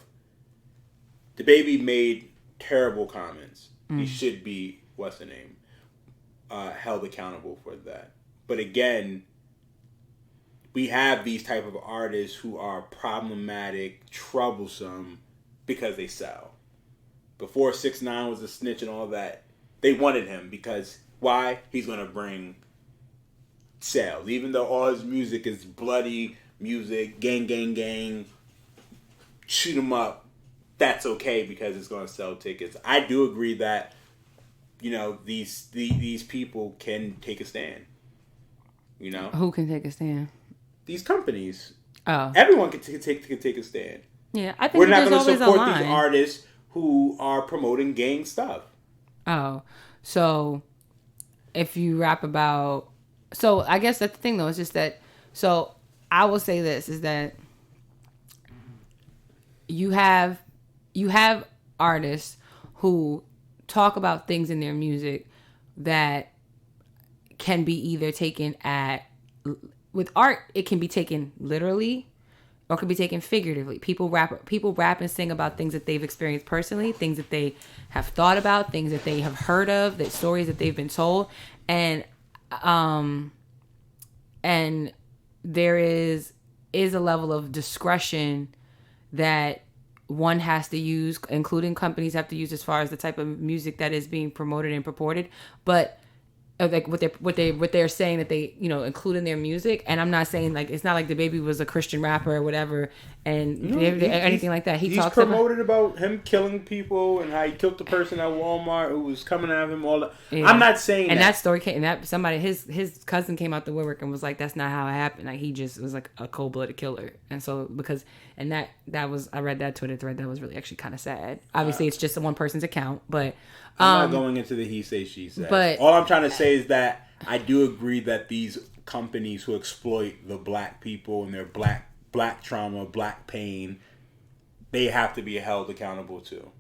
the baby made terrible comments. He should be, what's the name, held accountable for that. But again, we have these type of artists who are problematic, troublesome, because they sell. Before 6ix9ine was a snitch and all that, they wanted him because, why? He's going to bring sales. Even though all his music is bloody music, gang, gang, gang, shoot 'em up, that's okay because it's going to sell tickets. I do agree that, you know, these people can take a stand. You know?
Who can take a stand?
These companies.
Oh.
Everyone can take a stand.
Yeah, I think
we're not going to support
these
artists who are promoting gang stuff.
Oh. So, if you rap about... So, I guess that's the thing, though. It's just that... So, I will say this, is that you have artists who talk about things in their music that can be either taken with art, it can be taken literally or it can be taken figuratively. People rap and sing about things that they've experienced personally, things that they have thought about, things that they have heard of, that stories that they've been told. And there is a level of discretion that one has to use, including companies have to use, as far as the type of music that is being promoted and purported. But like what they're saying that they, you know, include in their music. And I'm not saying like, it's not like the baby was a Christian rapper or whatever and anything like that. He's
promoted about him killing people and how he killed the person at Walmart who was coming at him all that. Yeah. I'm not saying
and that story came, and that somebody, his cousin came out the woodwork and was like, that's not how it happened. Like, he just was like a cold-blooded killer. And so that was, I read that Twitter thread, that was really actually kind of sad. Obviously it's just one person's account, but
I'm not going into the he say, she say.
But
all I'm trying to say is that I do agree that these companies who exploit the black people and their black trauma, black pain, they have to be held accountable too.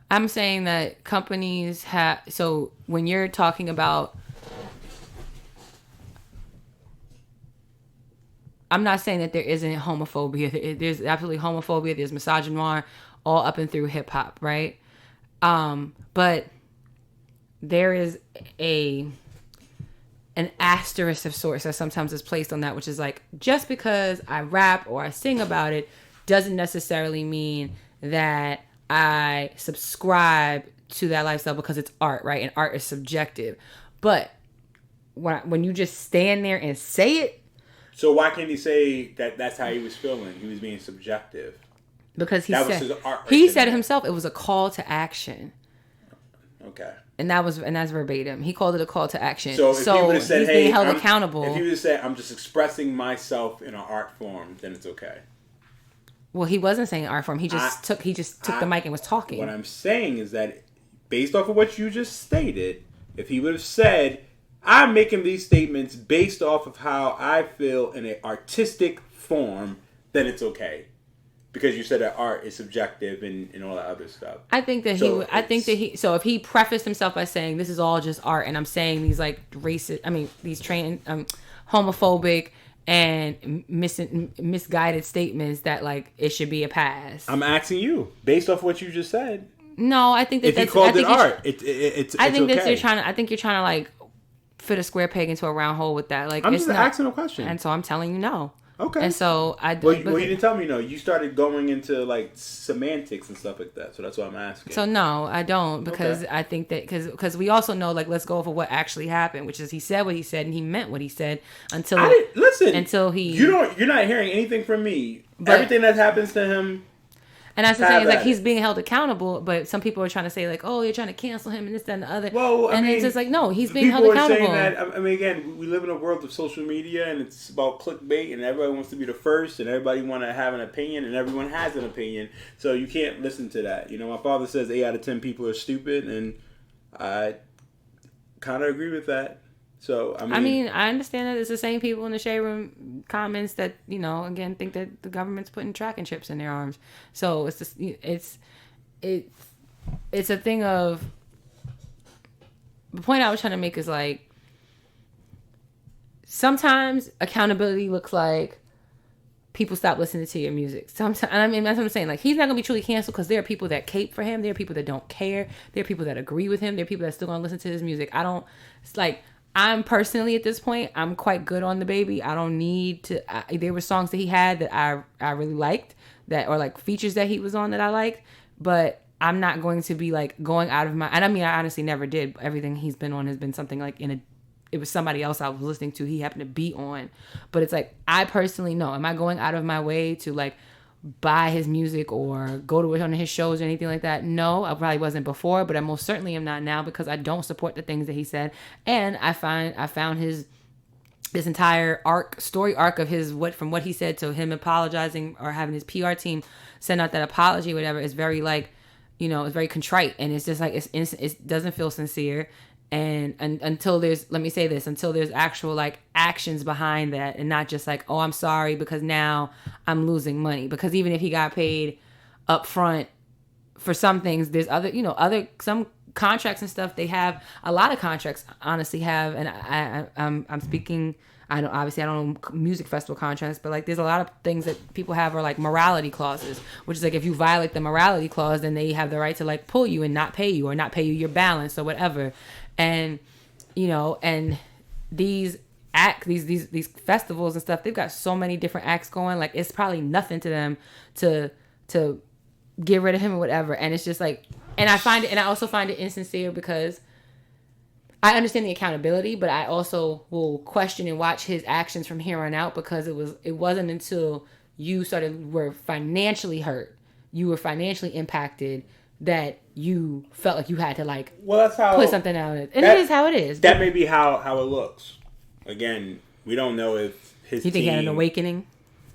I'm saying that companies have... So when you're talking about... I'm not saying that there isn't homophobia. There's absolutely homophobia. There's misogynoir all up and through hip-hop, right? But there is an asterisk of sorts that sometimes is placed on that, which is like, just because I rap or I sing about it doesn't necessarily mean that I subscribe to that lifestyle because it's art, right? And art is subjective. But when you just stand there and say it...
So why can't he say that that's how he was feeling? He was being subjective.
Because he
that
said,
was his art
he said himself, it was a call to action.
Okay.
And that's verbatim. He called it a call to action.
So if he would have said,
he's
"Hey,
being held
I'm-"
accountable.
if he would have said, "I'm just expressing myself in an art form," then it's okay.
Well, he wasn't saying art form. He just took the mic and was talking.
What I'm saying is that, based off of what you just stated, if he would have said, "I'm making these statements based off of how I feel in an artistic form," then it's okay. Because you said that art is subjective and all that other stuff.
I think that so if he prefaced himself by saying this is all just art, and I'm saying these like racist, these homophobic and misguided statements that like it should be a pass.
I'm asking you based off what you just said.
No, I think that
if he called it art, it's
I think
okay.
that you're trying to. I think you're trying to like fit a square peg into a round hole with that. Like
I'm
it's
just asking a question,
and so I'm telling you no.
Okay.
And so
Well, you didn't tell me no. You started going into like semantics and stuff like that. So that's what I'm asking.
So no, I don't, because I think that because we also know, like, let's go over what actually happened, which is he said what he said and he meant what he said until
you're not hearing anything from me. Everything that happens to him.
And that's the thing, is like he's being held accountable, but some people are trying to say like, oh, you're trying to cancel him and this, that, and the other.
Well,
it's just like, no, he's being held accountable.
People are saying that. I mean, again, we live in a world of social media, and it's about clickbait, and everybody wants to be the first, and everybody want to have an opinion, and everyone has an opinion. So you can't listen to that. You know, my father says 8 out of 10 people are stupid, and I kind of agree with that. So I
understand that it's the same people in the shade room comments that, you know, again, think that the government's putting tracking chips in their arms. So it's just, it's a thing of, the point I was trying to make is like, sometimes accountability looks like people stop listening to your music. Sometimes, that's what I'm saying. Like, he's not gonna be truly canceled because there are people that cape for him. There are people that don't care. There are people that agree with him. There are people that still gonna listen to his music. It's like, I'm personally at this point, I'm quite good on the baby. I don't need to. There were songs that he had that I really liked, or like features that he was on that I liked, but I'm not going to be like going out of my. And I honestly never did. Everything he's been on has been something like it was somebody else I was listening to. He happened to be on, but it's like, I personally know. Am I going out of my way to like buy his music or go to one of his shows or anything like that? No, I probably wasn't before, but I most certainly am not now, because I don't support the things that he said. And I found this entire story arc of his, from what he said to him apologizing or having his PR team send out that apology, whatever, is very like, you know, it's very contrite, and it's just like it doesn't feel sincere. And until there's, let me say this, until there's actual like actions behind that, and not just like, oh, I'm sorry because now I'm losing money. Because even if he got paid up front for some things, there's some contracts and stuff. They have a lot of contracts, honestly have, and I'm speaking, I don't know music festival contracts, but like there's a lot of things that people have are like morality clauses, which is like, if you violate the morality clause, then they have the right to like pull you and not pay you, or not pay you your balance or whatever. And, you know, and these festivals and stuff, they've got so many different acts going. Like, it's probably nothing to them to get rid of him or whatever. And it's just like, and I also find it insincere, because I understand the accountability, but I also will question and watch his actions from here on out, because it wasn't until you were financially hurt, you were financially impacted, that you felt like you had to like put something out. And it is how it is.
That may be how it looks. Again, we don't know if his
You think he had an awakening?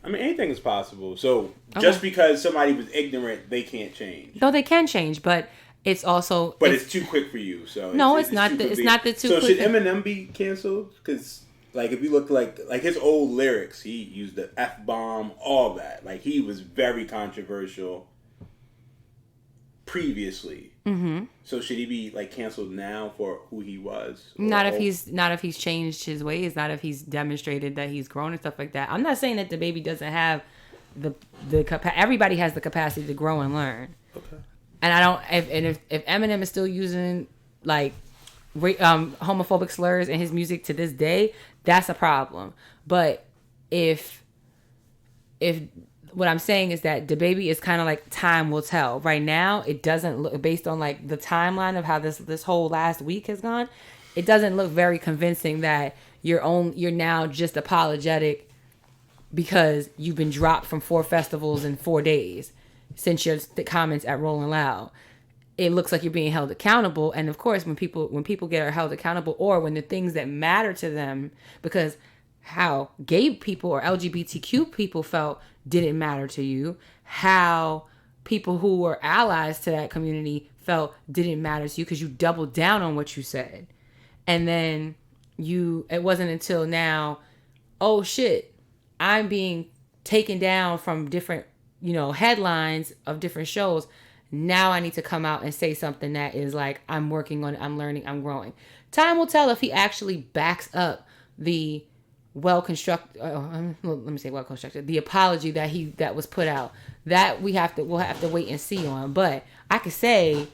I mean, anything is possible. So just because somebody was ignorant, they can't change.
No, they can change, but it's also...
But it's too quick for you. So
no, it's not the too
so
quick.
So should Eminem be canceled? Because like, if you look like his old lyrics, he used the F-bomb, all that. Like, he was very controversial previously. Mm-hmm. So should he be like canceled now for who he was?
Not if he's changed his ways. Not if he's demonstrated that he's grown and stuff like that. I'm not saying that the baby doesn't have the everybody has the capacity to grow and learn. Okay. And I don't. If Eminem is still using like homophobic slurs in his music to this day, that's a problem. But if what I'm saying is that DaBaby is kind of like, time will tell. Right now, it doesn't look, based on like the timeline of how this whole last week has gone, it doesn't look very convincing that you're now just apologetic because you've been dropped from 4 festivals in 4 days since your comments at Rolling Loud. it looks like you're being held accountable. And of course, when people get held accountable, or when the things that matter to them, because how gay people or LGBTQ people felt didn't matter to you, how people who were allies to that community felt didn't matter to you, because you doubled down on what you said. And then it wasn't until now, oh shit, I'm being taken down from different, headlines of different shows. Now I need to come out and say something that is like, I'm working on it, I'm learning, I'm growing. Time will tell if he actually backs up the well-constructed, the apology that was put out. That we'll have to wait and see on. But I could say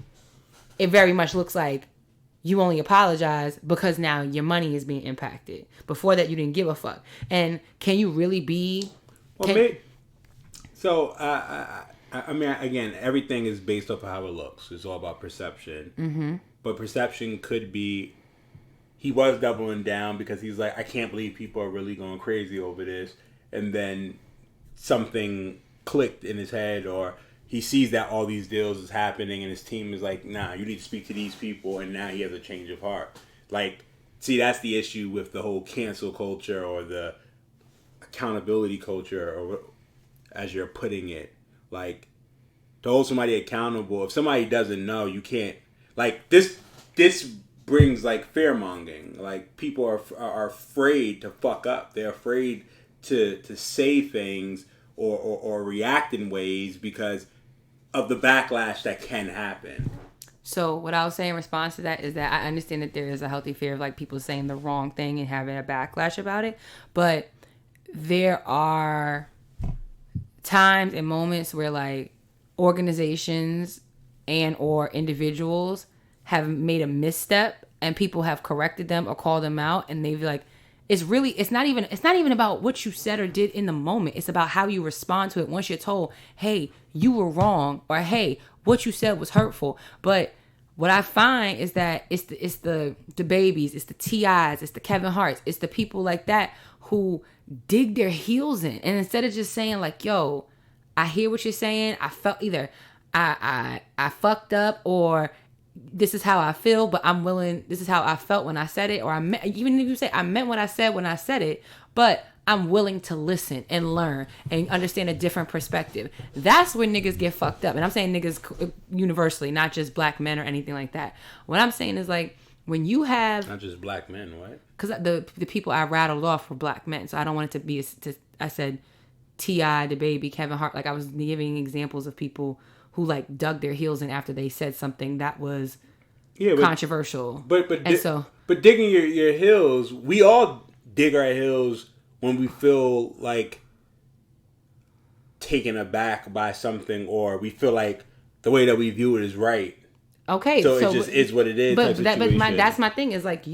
it very much looks like you only apologize because now your money is being impacted. Before that, you didn't give a fuck. And can you really be?
I mean, again, everything is based off of how it looks. It's all about perception. Mm-hmm. But perception could be, he was doubling down because he's like, I can't believe people are really going crazy over this. And then something clicked in his head, or he sees that all these deals is happening and his team is like, nah, you need to speak to these people. And now he has a change of heart. Like, see, that's the issue with the whole cancel culture or the accountability culture, or as you're putting it. Like, to hold somebody accountable, if somebody doesn't know, you can't, like, this brings, like, fear-mongering. Like, people are afraid to fuck up. They're afraid to say things or react in ways because of the backlash that can happen.
So what I was saying in response to that is that I understand that there is a healthy fear of, like, people saying the wrong thing and having a backlash about it. But there are times and moments where, like, organizations and or individuals have made a misstep and people have corrected them or called them out, and they've like, it's not even about what you said or did in the moment. It's about how you respond to it once you're told, hey, you were wrong, or hey, what you said was hurtful. But what I find is that it's the babies, it's the T.I.s, it's the Kevin Harts, it's the people like that who dig their heels in, and instead of just saying like, yo, I hear what you're saying, I felt either I fucked up, or this is how I feel, but I'm willing, this is how I felt when I said it, or even if you say I meant what I said when I said it, but I'm willing to listen and learn and understand a different perspective. That's where niggas get fucked up. And I'm saying niggas universally, not just black men or anything like that. What I'm saying is, like, when you have... Not
just black men, what?
Because the people I rattled off were black men, so I don't want it to be... I said T.I., the baby, Kevin Hart. Like, I was giving examples of people who, like, dug their heels in after they said something that was controversial. But
digging your heels, we all dig our heels when we feel like taken aback by something, or we feel like the way that we view it is right.
Okay,
so it just is what it is.
But that's my thing, is like,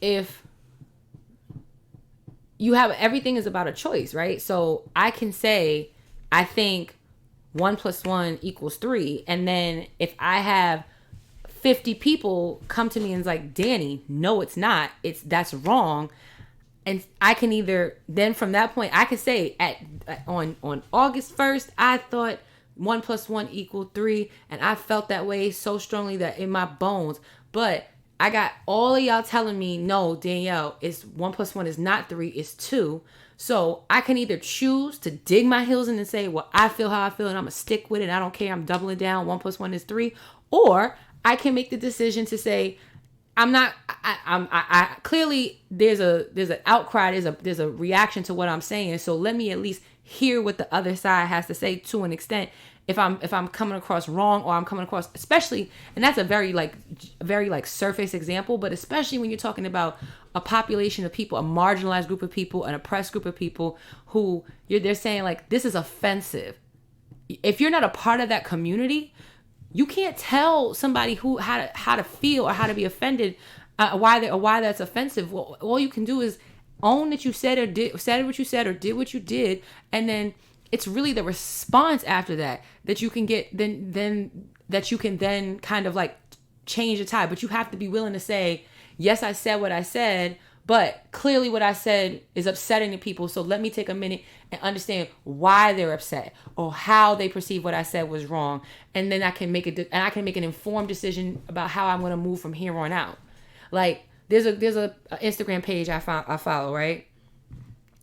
if you have, everything is about a choice, right? So I can say, I think 1 + 1 = 3, and then if I have 50 people come to me and is like, Dani, no, it's not. That's wrong. And I can either, then from that point, I could say on August 1st, I thought 1 + 1 = 3, and I felt that way so strongly that in my bones. But I got all of y'all telling me, no, Danielle, it's 1 + 1 is not 3, it's 2. So I can either choose to dig my heels in and say, well, I feel how I feel, and I'm gonna stick with it. I don't care. I'm doubling down. 1 + 1 is 3. Or I can make the decision to say, I'm not. I clearly there's an outcry. There's a reaction to what I'm saying. So let me at least hear what the other side has to say to an extent. If I'm coming across wrong, or I'm coming across, especially, and that's a very surface example, but especially when you're talking about a population of people, a marginalized group of people, an oppressed group of people who they're saying like, this is offensive. If you're not a part of that community, you can't tell somebody how to feel or how to be offended, why that's offensive. Well, all you can do is own that you said what you said or did what you did, and then it's really the response after that you can get, then that you can then kind of like change the tide. But you have to be willing to say, yes, I said what I said, But clearly what I said is upsetting to people. So let me take a minute and understand why they're upset or how they perceive what I said was wrong. And then I can make an informed decision about how I'm going to move from here on out. Like there's a Instagram page I follow, right?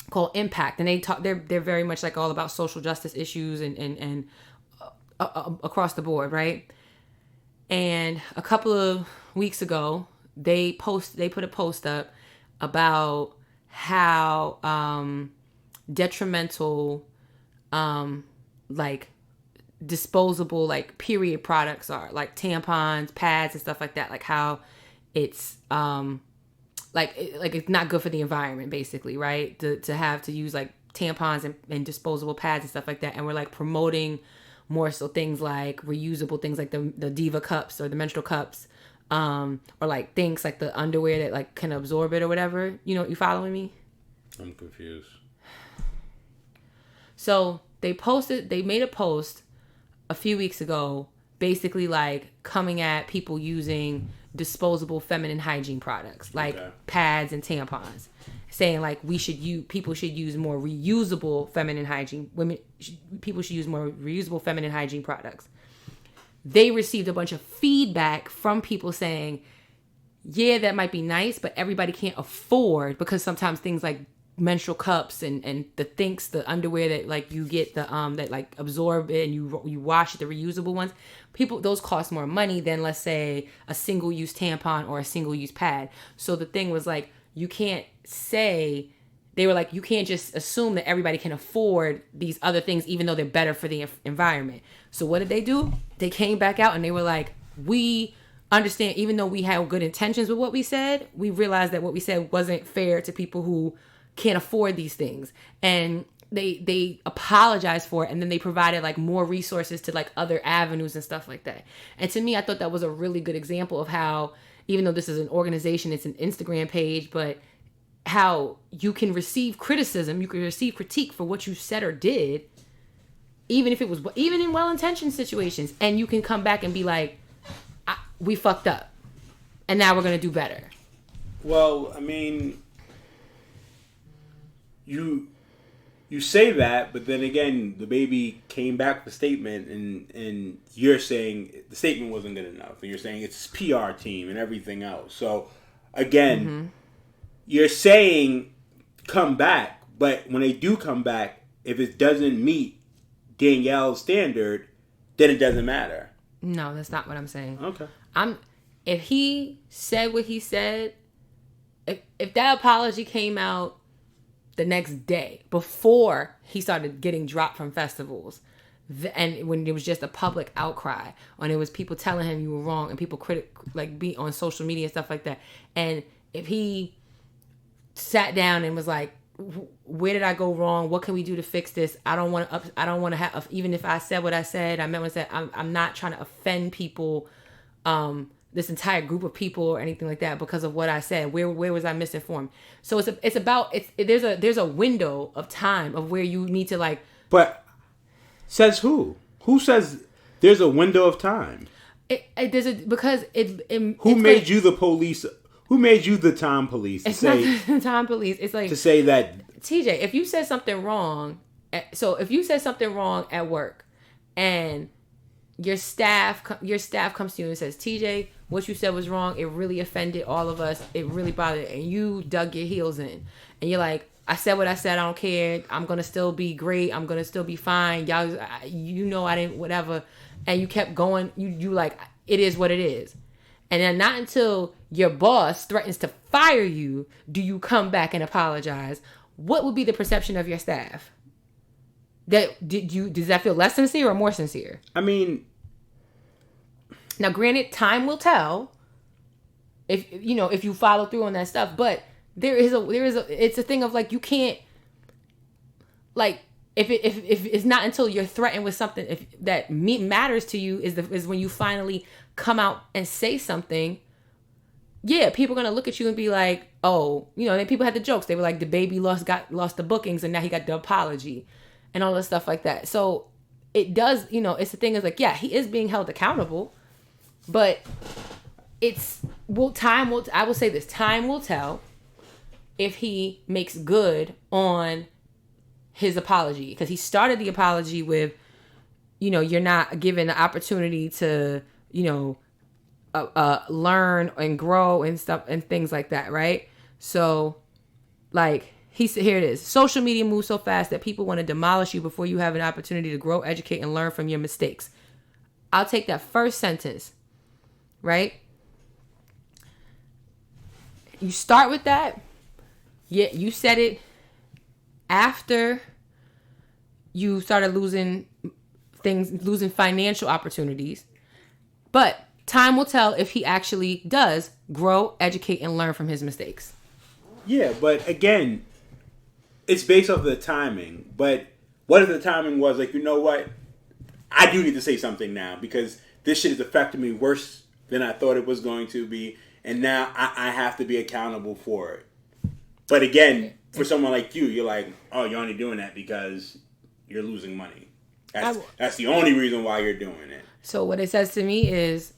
Called Impact. And they're very much like all about social justice issues and across the board, right? And a couple of weeks ago, they put a post up about how detrimental like disposable like period products are, like tampons, pads and stuff like that, like how it's like it's not good for the environment, basically, right? To have to use like tampons and disposable pads and stuff like that. And we're like promoting more so things like reusable things like the Diva cups or the menstrual cups, or like things like the underwear that like can absorb it or whatever. You know, you following me?
I'm confused.
So they made a post a few weeks ago, basically like coming at people using disposable feminine hygiene products like pads and tampons, saying like people should use more reusable feminine hygiene. People should use more reusable feminine hygiene products. They received a bunch of feedback from people saying, yeah, that might be nice, but everybody can't afford, because sometimes things like menstrual cups and the underwear that like you get that like absorb it and you wash it, the reusable ones, those cost more money than, let's say, a single-use tampon or a single-use pad. So the thing was like, you can't just assume that everybody can afford these other things, even though they're better for the environment. So what did they do? They came back out and they were like, we understand, even though we had good intentions with what we said, we realized that what we said wasn't fair to people who can't afford these things. And they apologized for it, and then they provided like more resources to like other avenues and stuff like that. And to me, I thought that was a really good example of how, even though this is an organization, it's an Instagram page, but how you can receive criticism, you can receive critique for what you said or did, even in well-intentioned situations, and you can come back and be like, we fucked up and now we're going to do better.
Well, I mean, you say that, but then again, the baby came back with a statement, and you're saying the statement wasn't good enough, and you're saying it's PR team and everything else. So again, you're saying come back, but when they do come back, if it doesn't meet Danielle's standard, then it doesn't matter.
No, that's not what I'm saying.
Okay.
If he said what he said, if that apology came out the next day before he started getting dropped from festivals, and when there was just a public outcry, and it was people telling him you were wrong, and people be on social media and stuff like that, and if he sat down and was like, where did I go wrong? What can we do to fix this? I don't want to have, even if I said what I said, I meant what I said, I'm not trying to offend people, this entire group of people or anything like that because of what I said. Where was I misinformed? So there's a window of time of where you need to like.
But says who? Who says there's a window of time? Who made you the police? Who made you the time police?
It's not the time police. It's like
to say that
TJ, if you said something wrong, if you said something wrong at work, and your staff comes to you and says, TJ, what you said was wrong. It really offended all of us. It really bothered, and you dug your heels in, and you're like, I said what I said. I don't care. I'm gonna still be great. I'm gonna still be fine. Y'all, I didn't whatever, and you kept going. You like, it is what it is. And then not until your boss threatens to fire you do you come back and apologize. What would be the perception of your staff? Does that feel less sincere or more sincere?
I mean,
now granted, time will tell if you follow through on that stuff, but it's a thing of like, you can't, like, if it's not until you're threatened with something that matters to you is when you finally come out and say something. Yeah, people are gonna look at you and be like, oh, then people had the jokes. They were like, the baby lost the bookings and now he got the apology and all this stuff like that. So it does, it's the thing is like, yeah, he is being held accountable, but I will say this, time will tell. if he makes good on his apology, because he started the apology with, you're not given the opportunity to, learn and grow and stuff and things like that, right? So, like, he said, here it is. Social media moves so fast that people want to demolish you before you have an opportunity to grow, educate, and learn from your mistakes. I'll take that first sentence, right? You start with that. Yeah, you said it after you started losing financial opportunities. But time will tell if he actually does grow, educate, and learn from his mistakes.
Yeah, but again, it's based off the timing. But what if the timing was like, you know what? I do need to say something now because this shit is affecting me worse than I thought it was going to be. And now I have to be accountable for it. But again, for someone like you, you're like, oh, you're only doing that because you're losing money. That's the only reason why you're doing it.
So what it says to me is,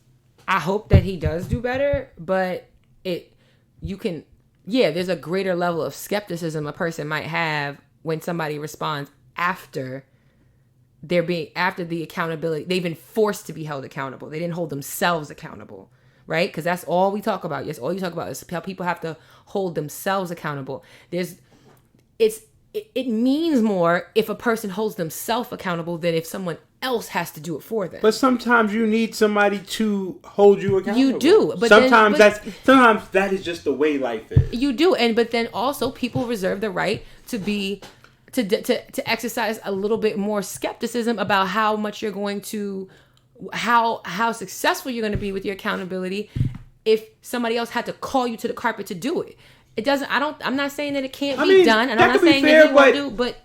I hope that he does do better, but there's a greater level of skepticism a person might have when somebody responds after the accountability. They've been forced to be held accountable. They didn't hold themselves accountable, right? Because that's all we talk about. Yes, all you talk about is how people have to hold themselves accountable. It means more if a person holds themselves accountable than if someone else has to do it for them.
But sometimes you need somebody to hold you accountable.
You do, but
sometimes that is just the way life is.
You do, but then also people reserve the right to exercise a little bit more skepticism about how much you're going to, how successful you're going to be with your accountability if somebody else had to call you to the carpet to do it. It doesn't. I'm not saying that it can't be done, and I'm not saying that he won't do. But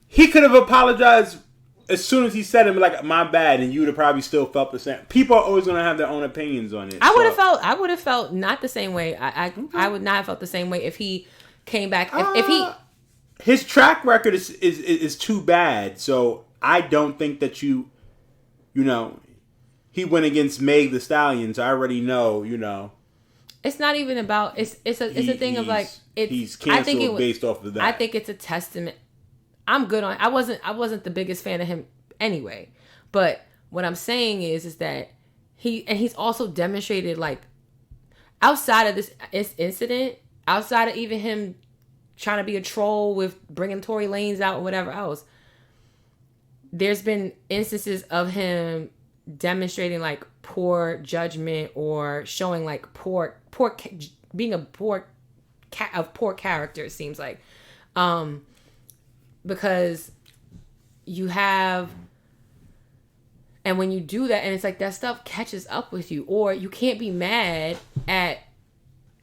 he could have apologized as soon as he said it, like, my bad, and you would have probably still felt the same. People are always going to have their own opinions on it.
I would have felt not the same way. I would not have felt the same way if he came back.
His track record is too bad. So I don't think that he went against Meg the Stallion. So I already know.
It's not even about it's a thing of like
he's canceled based off of that.
I think it's a testament. I'm good on. I wasn't the biggest fan of him anyway, but what I'm saying is that he's also demonstrated, like, outside of this incident, outside of even him trying to be a troll with bringing Tory Lanez out or whatever else, there's been instances of him demonstrating like poor judgment or showing like being a poor character, it seems like, because you have, and when you do that, and it's like that stuff catches up with you, or you can't be mad at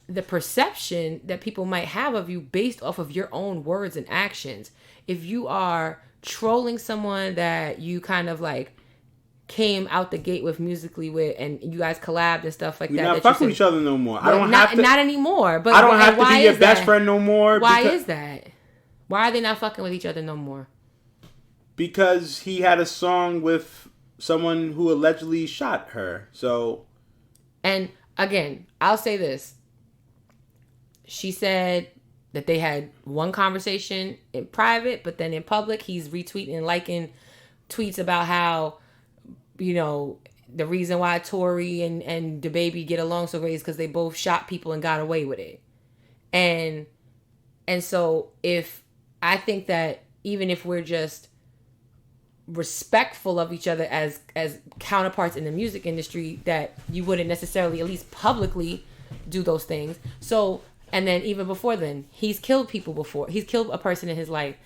the perception that people might have of you based off of your own words and actions. If you are trolling someone that you kind of like came out the gate with musically with, and you guys collabed and stuff like that.
We're not fucking with each other no more. I don't
not,
have to.
Not anymore. But
I don't have to be your best friend no more.
Why is that? Why are they not fucking with each other no more?
Because he had a song with someone who allegedly shot her. So.
And again, I'll say this. She said that they had one conversation in private, but then in public, he's retweeting and liking tweets about how, the reason why Tory and DaBaby get along so great is because they both shot people and got away with it. And so I think that even if we're just respectful of each other as counterparts in the music industry, that you wouldn't necessarily, at least publicly, do those things. So, and then even before then, he's killed people before. He's killed a person in his life.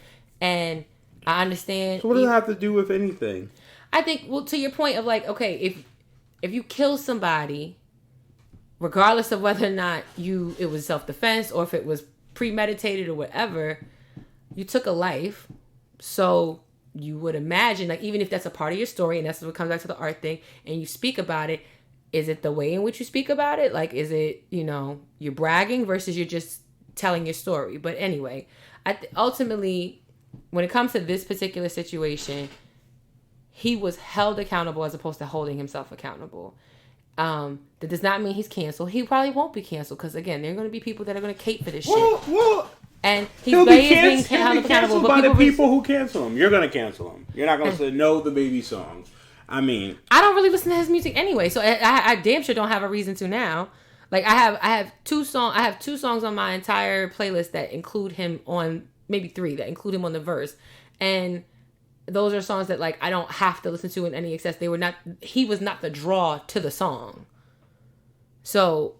And I understand.
So what does it have to do with anything?
I think, well, to your point of like, okay, if you kill somebody, regardless of whether or not it was self-defense or if it was premeditated or whatever, you took a life. So you would imagine, like, even if that's a part of your story, and that's what comes back to the art thing, and you speak about it, is it the way in which you speak about it? Like, is it, you're bragging versus you're just telling your story? But anyway, ultimately, when it comes to this particular situation, he was held accountable as opposed to holding himself accountable. That does not mean he's canceled. He probably won't be canceled because, again, there are going to be people that are going to cape for this shit.
Well,
and
he'll be
being
canceled by the people who cancel him. You're going to cancel him. You're not going to say no the baby song. I mean,
I don't really listen to his music anyway, so I damn sure don't have a reason to now. Like I have two songs on my entire playlist that include him on, maybe 3 that include him on the verse, and those are songs that like I don't have to listen to in any excess. He was not the draw to the song. So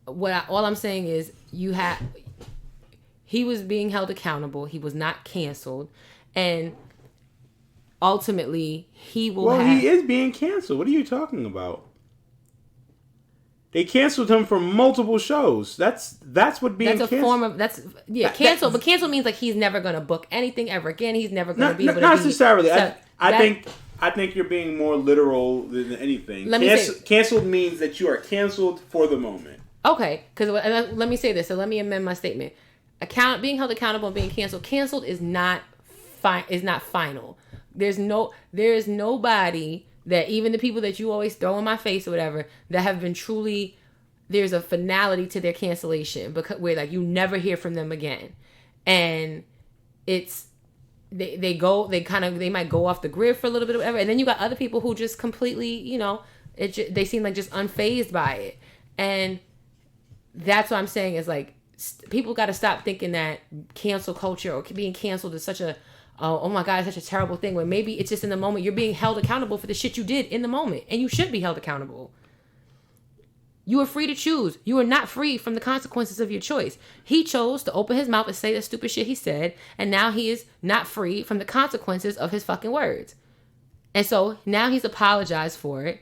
all I'm saying is he was being held accountable. He was not canceled, and ultimately he will.
Well, he is being canceled. What are you talking about? They canceled him from multiple shows. That's what being canceled.
Form of cancel. But cancel means like he's never going to book anything ever again. He's never going to be able to.
Not necessarily. I think you're being more literal than anything. Canceled means that you are canceled for the moment.
Okay, because let me say this. So let me amend my statement. Being held accountable and being canceled. Canceled is not final. There's nobody that, even the people that you always throw in my face or whatever, that have been truly, there's a finality to their cancellation because where like you never hear from them again, and it's they might go off the grid for a little bit or whatever, and then you got other people who just completely, they seem like just unfazed by it, and that's what I'm saying is like people got to stop thinking that cancel culture or being canceled is such a oh my God, it's such a terrible thing. When maybe it's just in the moment you're being held accountable for the shit you did in the moment, and you should be held accountable. You are free to choose. You are not free from the consequences of your choice. He chose to open his mouth and say the stupid shit he said, and now he is not free from the consequences of his fucking words. And so now he's apologized for it.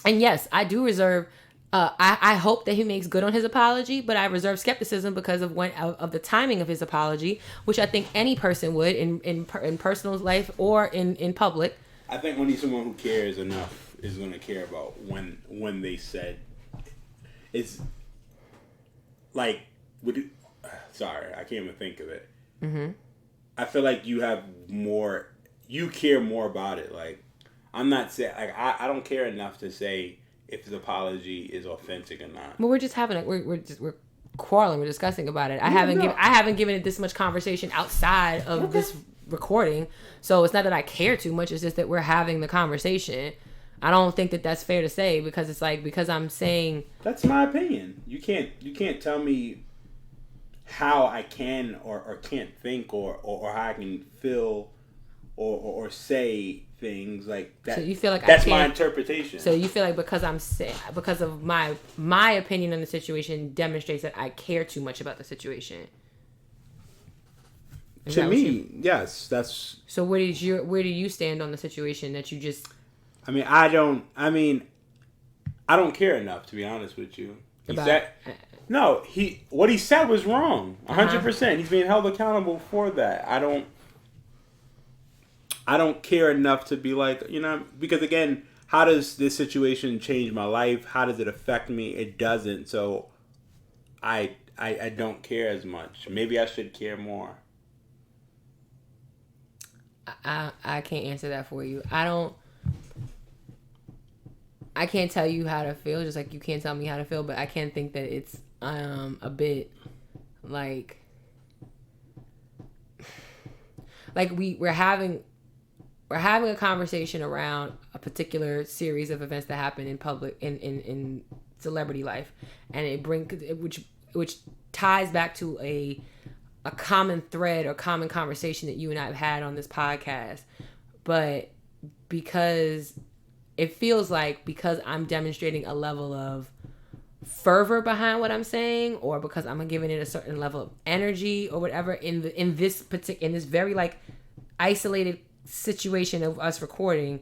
And yes, I do reserve. I hope that he makes good on his apology, but I reserve skepticism because of the timing of his apology, which I think any person would in personal life or in public.
I think when he's someone who cares enough is going to care about when they said it's like sorry, I can't even think of it. Mm-hmm. I feel like you care more about it. Like I'm not saying like I don't care enough to say if his apology is authentic or not.
Well, we're just having we're quarreling. We're discussing about it. I haven't given it this much conversation outside of this recording, so it's not that I care too much. It's just that we're having the conversation. I don't think that that's fair to say because it's like because I'm saying
that's my opinion. You can't tell me how I can or can't think or how I can feel or say things like that.
So you feel like
that's my interpretation.
So you feel like because of my opinion on the situation demonstrates that I care too much about the situation.
To me, yes, that's.
So where do you stand on the situation that you just?
I don't care enough to be honest with you. What he said was wrong. 100%. He's being held accountable for that. I don't care enough to be like, because again, how does this situation change my life? How does it affect me? It doesn't. So I don't care as much. Maybe I should care more.
I can't answer that for you. I can't tell you how to feel, just like you can't tell me how to feel, but I can think that it's a bit like we're having a conversation around a particular series of events that happen in public in celebrity life, and which ties back to a common thread or common conversation that you and I have had on this podcast. But because it feels like because I'm demonstrating a level of fervor behind what I'm saying, or because I'm giving it a certain level of energy or whatever in this very like isolated situation of us recording,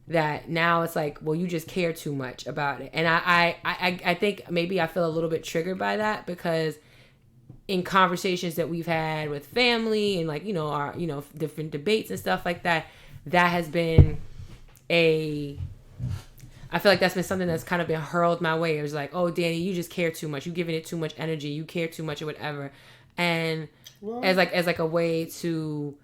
that now it's like, well, you just care too much about it. And I think maybe I feel a little bit triggered by that because in conversations that we've had with family and like, our, different debates and stuff like that, that has been I feel like that's been something that's kind of been hurled my way. It was like, oh, Dani, you just care too much. You're giving it too much energy. You care too much or whatever. And as like a way to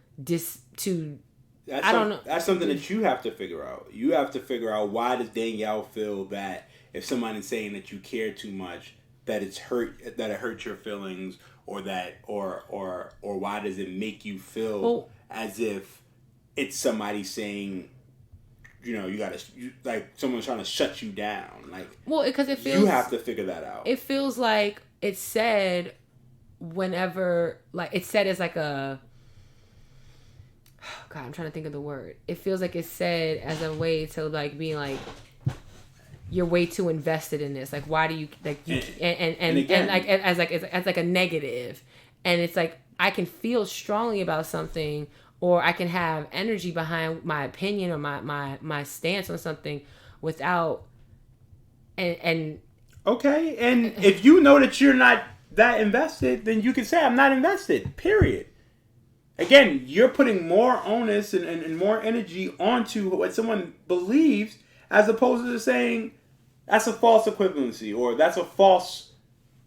I don't know.
That's something that you have to figure out. You have to figure out, why does Danielle feel that if someone is saying that you care too much, that it hurts your feelings, or why does it make you feel as if it's somebody saying, like someone's trying to shut you down. Like,
because it feels,
you have to figure that out.
It feels like it's said whenever, like, it's said as like a, God, I'm trying to think of the word. It feels like it's said as a way to like being like, you're way too invested in this. Like, why do you like you and like as like a negative, and it's like I can feel strongly about something, or I can have energy behind my opinion or my stance on something without and
okay. And if you know that you're not that invested, then you can say I'm not invested. Period. Again, you're putting more onus and more energy onto what someone believes, as opposed to saying that's a false equivalency or that's a false.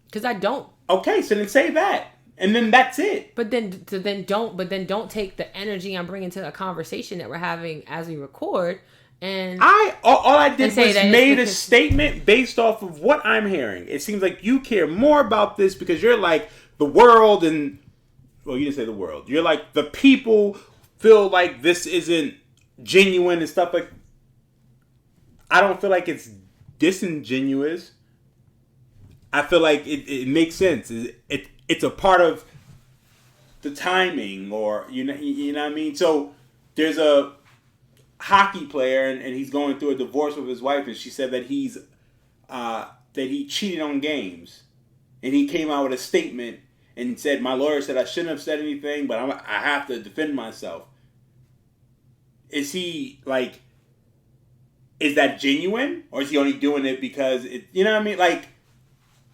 Because I don't.
Okay, so then say that, and then that's it.
But then don't take the energy I'm bringing to a conversation that we're having as we record. And
all I did was made a statement based off of what I'm hearing. It seems like you care more about this because you're like the world and. Well, you didn't say the world. You're like, the people feel like this isn't genuine and stuff like. I don't feel like it's disingenuous. I feel like it makes sense. It's a part of the timing, or you know what I mean. So there's a hockey player, and he's going through a divorce with his wife, and she said that he cheated on games, and he came out with a statement. And said, my lawyer said I shouldn't have said anything, but I have to defend myself. Is he, like, is that genuine? Or is he only doing it because, you know what I mean? Like,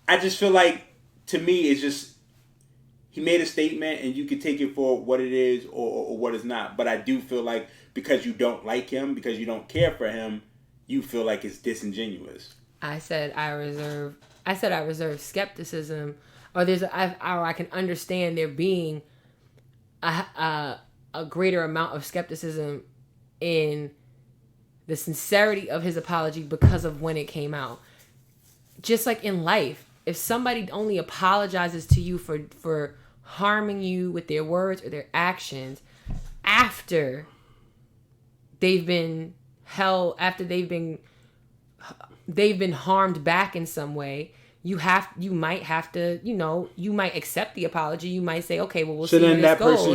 I just feel like, to me, it's just, he made a statement and you can take it for what it is or what it's not. But I do feel like because you don't like him, because you don't care for him, you feel like it's disingenuous.
I said I reserve skepticism. Or I can understand there being a greater amount of skepticism in the sincerity of his apology because of when it came out. Just like in life, if somebody only apologizes to you for harming you with their words or their actions after they've been harmed back in some way, you might have to, you might accept the apology. You might say, okay, well, we'll see where this goes.
That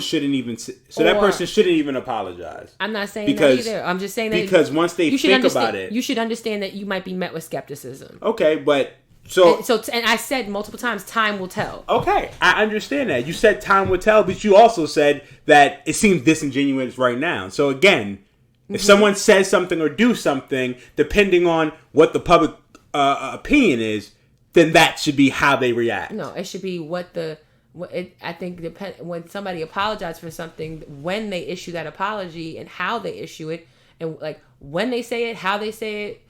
person shouldn't even apologize.
I'm not saying that either. I'm just saying that
because once they think about it,
you should understand that you might be met with skepticism.
Okay, but and I said multiple times, time will tell. Okay, I understand that. You said time will tell, but you also said that it seems disingenuous right now. So again, if someone says something or do something, depending on what the public opinion is, then that should be how they react.
No, it should be I think when somebody apologizes for something, when they issue that apology and how they issue it, and like when they say it, how they say it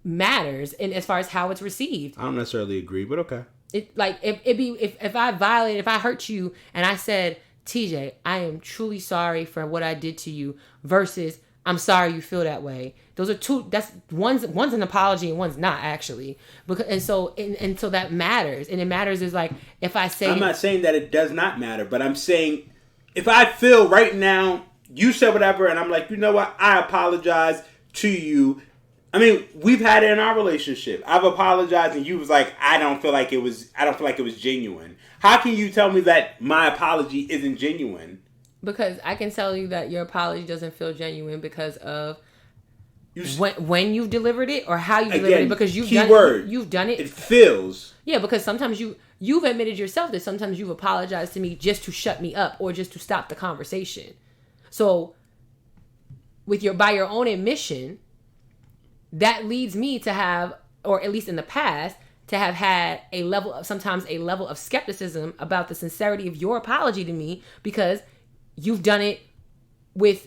matters, and as far as how it's received.
I don't necessarily agree, but okay.
If I hurt you and I said, TJ, I am truly sorry for what I did to you, versus I'm sorry you feel that way. Those are two. That's one's an apology and one's not, actually. And so that matters. And it matters is like if I say,
I'm not saying that it does not matter, but I'm saying if I feel right now you said whatever, and I'm like, you know what, I apologize to you. I mean, we've had it in our relationship. I've apologized, and you was like, I don't feel like it was genuine. How can you tell me that my apology isn't genuine?
Because I can tell you that your apology doesn't feel genuine because of when you've delivered it or how you delivered it. Because you've done it. It
feels.
Yeah, because sometimes you've admitted yourself that sometimes you've apologized to me just to shut me up or just to stop the conversation. So, by your own admission, that leads me to have, or at least in the past, to have had sometimes a level of skepticism about the sincerity of your apology to me, because you've done it with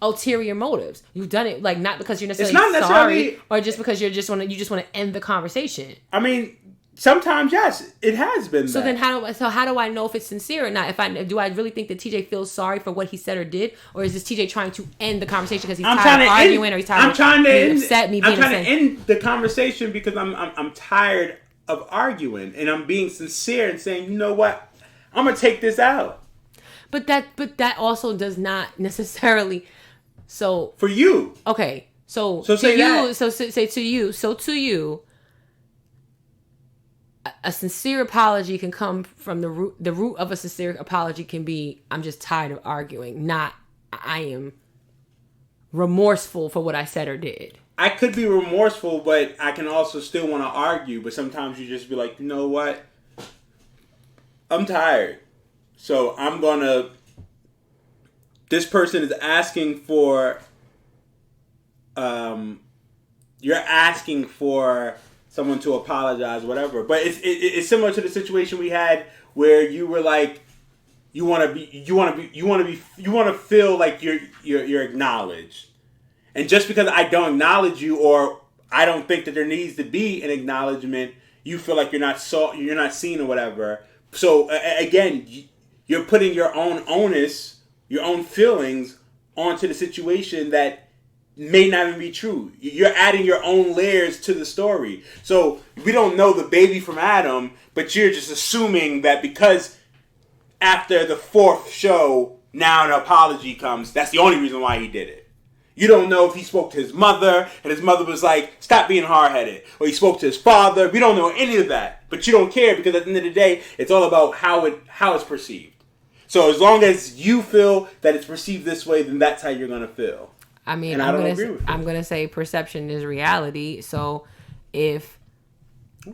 ulterior motives. You've done it like not because you're necessarily sorry, or just because you just want to end the conversation.
I mean, Sometimes, yes, it has been.
So
that.
then how do I know if it's sincere or not? Do I really think that TJ feels sorry for what he said or did, or is this TJ trying to end the conversation because he's tired of arguing, or he's tired of being upset?
I'm trying to end the conversation because I'm tired of arguing, and I'm being sincere and saying, you know what, I'm gonna take this out.
But that also does not necessarily. So
for you,
okay. So
say
to you,
that.
so say to you, so to you. A sincere apology can come from the root of a sincere apology can be, I'm just tired of arguing, not I am remorseful for what I said or did.
I could be remorseful, but I can also still want to argue. But sometimes you just be like, you know what? I'm tired. So I'm going to... This person is asking for... You're asking for... someone to apologize, whatever. But it's similar to the situation we had where you were like, you want to feel like you're acknowledged, and just because I don't acknowledge you, or I don't think that there needs to be an acknowledgement, you feel like you're not seen or whatever. So again, you're putting your own onus, your own feelings onto the situation that may not even be true. You're adding your own layers to the story. So we don't know the baby from Adam, but you're just assuming that because after the fourth show, now an apology comes, that's the only reason why he did it. You don't know if he spoke to his mother, and his mother was like, stop being hard-headed. Or he spoke to his father. We don't know any of that. But you don't care, because at the end of the day, it's all about how it's perceived. So as long as you feel that it's perceived this way, then that's how you're going to feel.
I mean,
and
I'm gonna say perception is reality. So if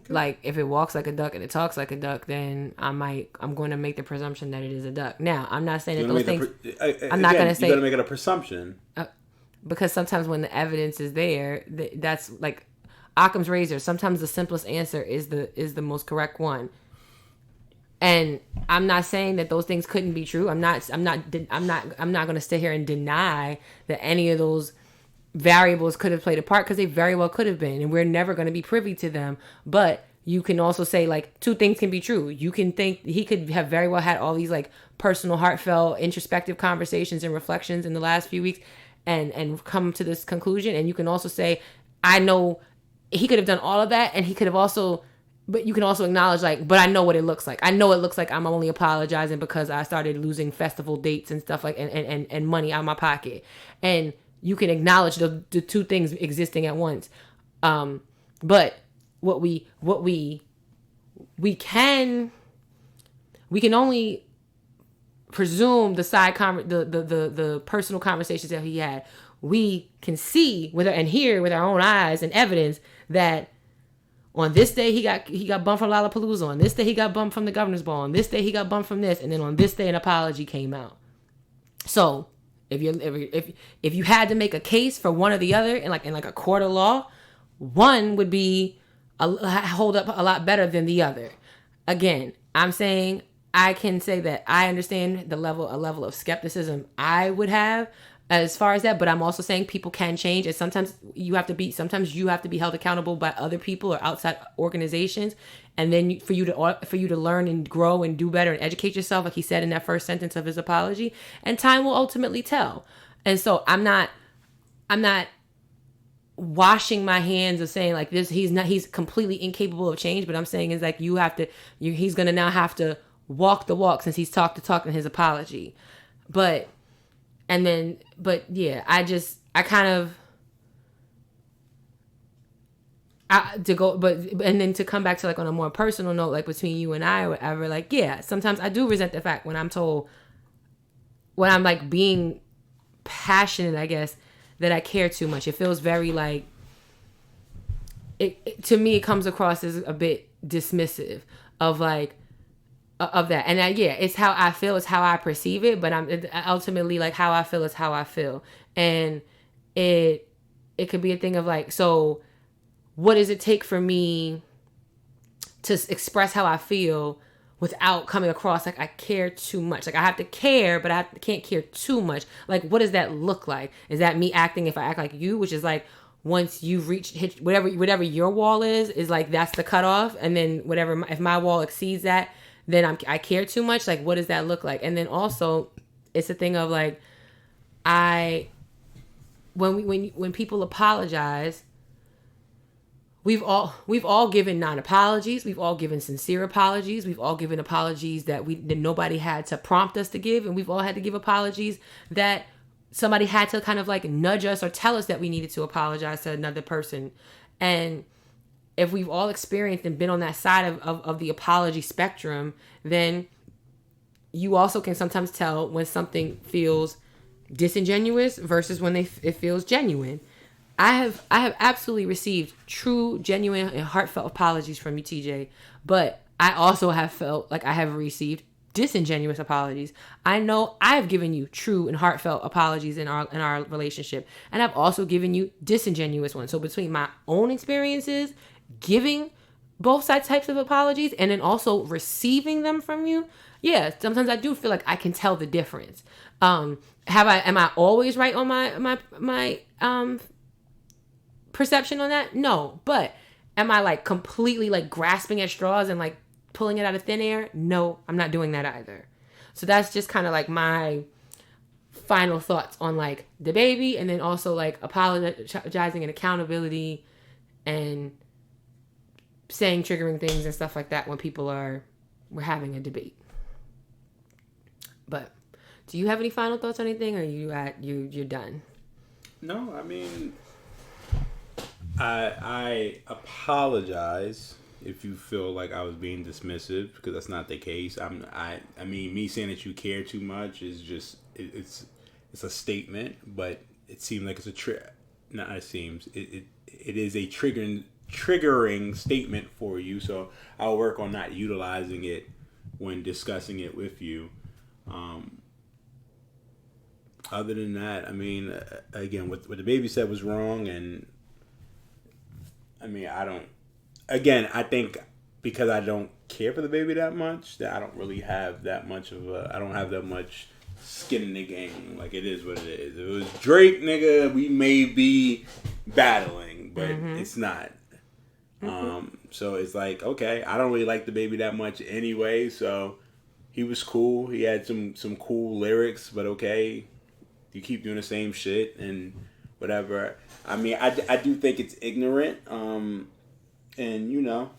if it walks like a duck and it talks like a duck, then I'm going to make the presumption that it is a duck. Now, I'm not saying that those things. I'm not going to say.
You got to make it a presumption.
Because sometimes when the evidence is there, that's like Occam's razor. Sometimes the simplest answer is the most correct one. And I'm not saying that those things couldn't be true. I'm not going to sit here and deny that any of those variables could have played a part, because they very well could have been, and we're never going to be privy to them. But you can also say, like, two things can be true. You can think he could have very well had all these like personal, heartfelt, introspective conversations and reflections in the last few weeks, and come to this conclusion. And you can also say, I know he could have done all of that, and he could have also. But you can also acknowledge, like, but I know what it looks like. I know it looks like I'm only apologizing because I started losing festival dates and stuff like, and money out of my pocket. And you can acknowledge the two things existing at once. But what we can only presume the personal conversations that he had. We can see and hear with our own eyes and evidence that on this day he got bumped from Lollapalooza. On this day he got bumped from the Governor's Ball. On this day he got bumped from this, and then on this day an apology came out. So if you had to make a case for one or the other in like a court of law, one would be hold up a lot better than the other. Again, I'm saying I can say that I understand a level of skepticism I would have as far as that, but I'm also saying people can change, and sometimes you have to be held accountable by other people or outside organizations, and then for you to learn and grow and do better and educate yourself, like he said in that first sentence of his apology, and time will ultimately tell. And so I'm not washing my hands of saying like this, he's completely incapable of change, but I'm saying is like he's gonna now have to walk the walk since he's talked the talk in his apology. But yeah, and then to come back to like on a more personal note, like between you and I or whatever, like, yeah, sometimes I do resent the fact when I'm told, when I'm like being passionate, I guess, that I care too much. It feels very like, to me, it comes across as a bit dismissive of like, of that. And it's how I feel, it's how I perceive it, but I'm ultimately like how I feel is how I feel. And it could be a thing of like, so what does it take for me to express how I feel without coming across like I care too much? Like I have to care, but I can't care too much. Like, what does that look like? Is that me acting, if I act like you, which is like, once you've hit whatever your wall is like that's the cutoff, and then whatever if my wall exceeds that, then I care too much. Like, what does that look like? And then also, it's a thing of like, when people apologize, we've all given non-apologies, we've all given sincere apologies, we've all given apologies that nobody had to prompt us to give, and we've all had to give apologies that somebody had to kind of like nudge us or tell us that we needed to apologize to another person. And if we've all experienced and been on that side of the apology spectrum, then you also can sometimes tell when something feels disingenuous versus when it feels genuine. I have absolutely received true, genuine, and heartfelt apologies from you, TJ. But I also have felt like I have received disingenuous apologies. I know I have given you true and heartfelt apologies in our relationship, and I've also given you disingenuous ones. So between my own experiences, giving both types of apologies, and then also receiving them from you, yeah, sometimes I do feel like I can tell the difference. Am I always right on my perception on that? No. But am I like completely like grasping at straws and like pulling it out of thin air? No, I'm not doing that either. So that's just kind of like my final thoughts on like the baby, and then also like apologizing and accountability and saying triggering things and stuff like that when we're having a debate. But do you have any final thoughts on anything, or you're done?
No, I mean, I apologize if you feel like I was being dismissive, because that's not the case. I mean, me saying that you care too much is just it's a statement, but it seems like it's it is a triggering statement for you. So I'll work on not utilizing it when discussing it with you. Other than that, I mean, again, what the baby said was wrong, and I mean, I think because I don't care for the baby that much, that I don't really have that much I don't have that much skin in the game. Like, it is what it is. If it was Drake, nigga, we may be battling, but it's not. So it's like, okay, I don't really like the baby that much anyway, so he was cool. He had some cool lyrics, but okay, you keep doing the same shit and whatever. I mean, I do think it's ignorant, and you know,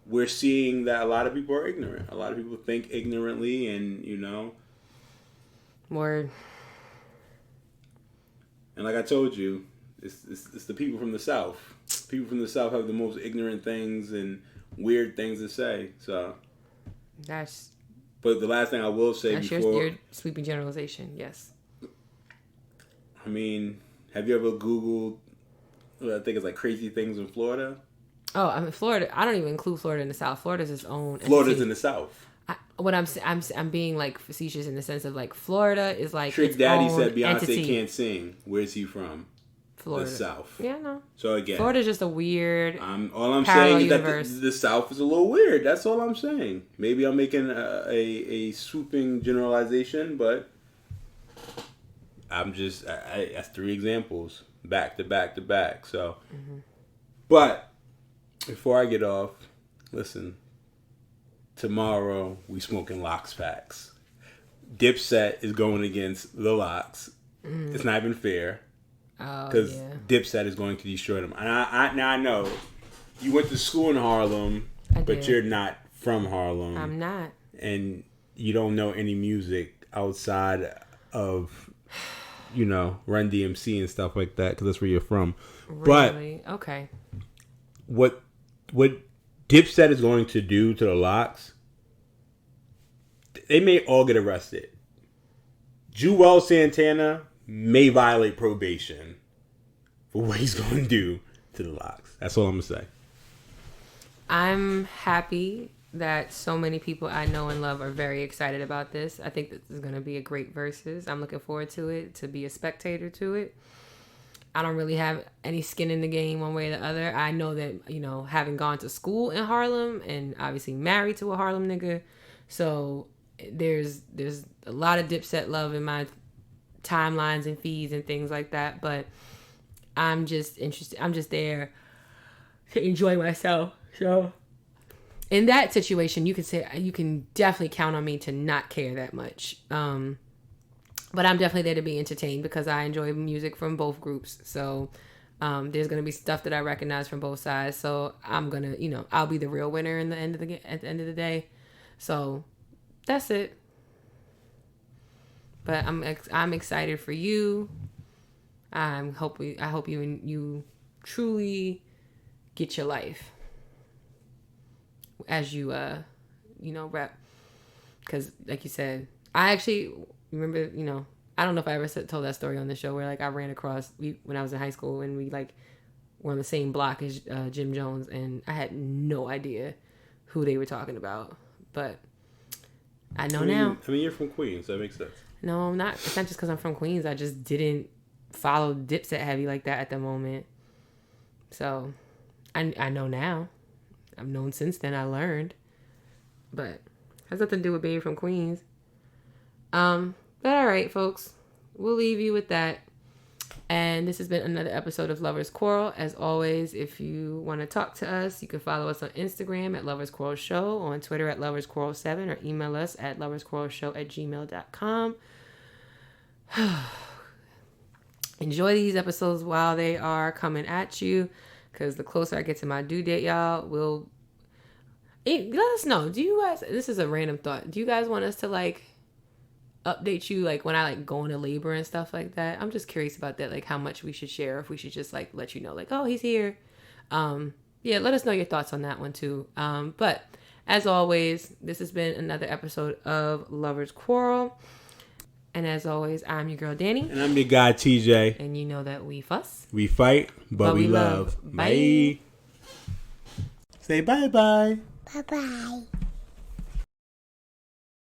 we're seeing that a lot of people are ignorant. A lot of people think ignorantly, and you know,
Word.
And like I told you, it's the people from the South. People from the South have the most ignorant things and weird things to say. So
that's.
But the last thing I will say
that's
before
your sweeping generalization. Yes.
I mean, have you ever Googled? I think it's like crazy things in Florida.
Oh, I mean, Florida. I don't even include Florida in the South. Florida's its own.
Florida's in the South.
I'm being like facetious in the sense of like Florida is like
Trick
its
Daddy
own
said Beyonce
entity.
can't sing. Where's he from?
Florida.
The South.
Yeah, no.
So again,
Florida's just a weird.
All I'm
parallel
saying
universe.
is that the South is a little weird. That's all I'm saying. Maybe I'm making a swooping generalization, but I'm just that's 3 examples back to back to back. So, but before I get off, listen. Tomorrow we smoking Locks Facts. Dipset is going against the Locks. It's not even fair. Because Dipset is going to destroy them. And I know you went to school in Harlem, but you're not from Harlem.
I'm not.
And you don't know any music outside of, you know, Run DMC and stuff like that, because that's where you're from.
Really? But okay.
What Dipset is going to do to the Locks, they may all get arrested. Jewel Santana may violate probation for what he's going to do to the Locks. That's all I'm going to say.
I'm happy that so many people I know and love are very excited about this. I think this is going to be a great versus. I'm looking forward to it, to be a spectator to it. I don't really have any skin in the game one way or the other. I know that, you know, having gone to school in Harlem and obviously married to a Harlem nigga, so there's a lot of Dipset love in my timelines and feeds and things like that. But I'm just interested. I'm just there to enjoy myself. So in that situation, you can definitely count on me to not care that much. But I'm definitely there to be entertained because I enjoy music from both groups. So there's gonna be stuff that I recognize from both sides. So I'm gonna, I'll be the real winner at the end of the day. So that's it. But I'm excited for you. I hope you truly get your life as you rap. Because like you said, I actually remember, I don't know if I ever told that story on the show where like I ran across when I was in high school and we like were on the same block as Jim Jones, and I had no idea who they were talking about, but I know now.
I mean, you're from Queens, so that makes sense.
No, I'm not. It's not just because I'm from Queens. I just didn't follow Dipset heavy like that at the moment. So I know now. I've known since then. I learned, but it has nothing to do with being from Queens. But all right, folks, we'll leave you with that. And this has been another episode of Lovers Quarrel. As always, if you want to talk to us, you can follow us on Instagram at Lovers Quarrel Show, on Twitter at Lovers Quarrel 7, or email us at loversquarrelshow@gmail.com. Enjoy these episodes while they are coming at you, because the closer I get to my due date, y'all, let us know. Do you guys, this is a random thought, do you guys want us to like update you like when I like go into labor and stuff like that? I'm just curious about that, like how much we should share, if we should just like let you know like, oh, he's here. Yeah, let us know your thoughts on that one too. But as always, this has been another episode of Lovers Quarrel, and as always, I'm your girl Dani,
and I'm your guy TJ,
and you know that we fuss,
we fight, but we love. Bye. Say bye.
Bye-bye.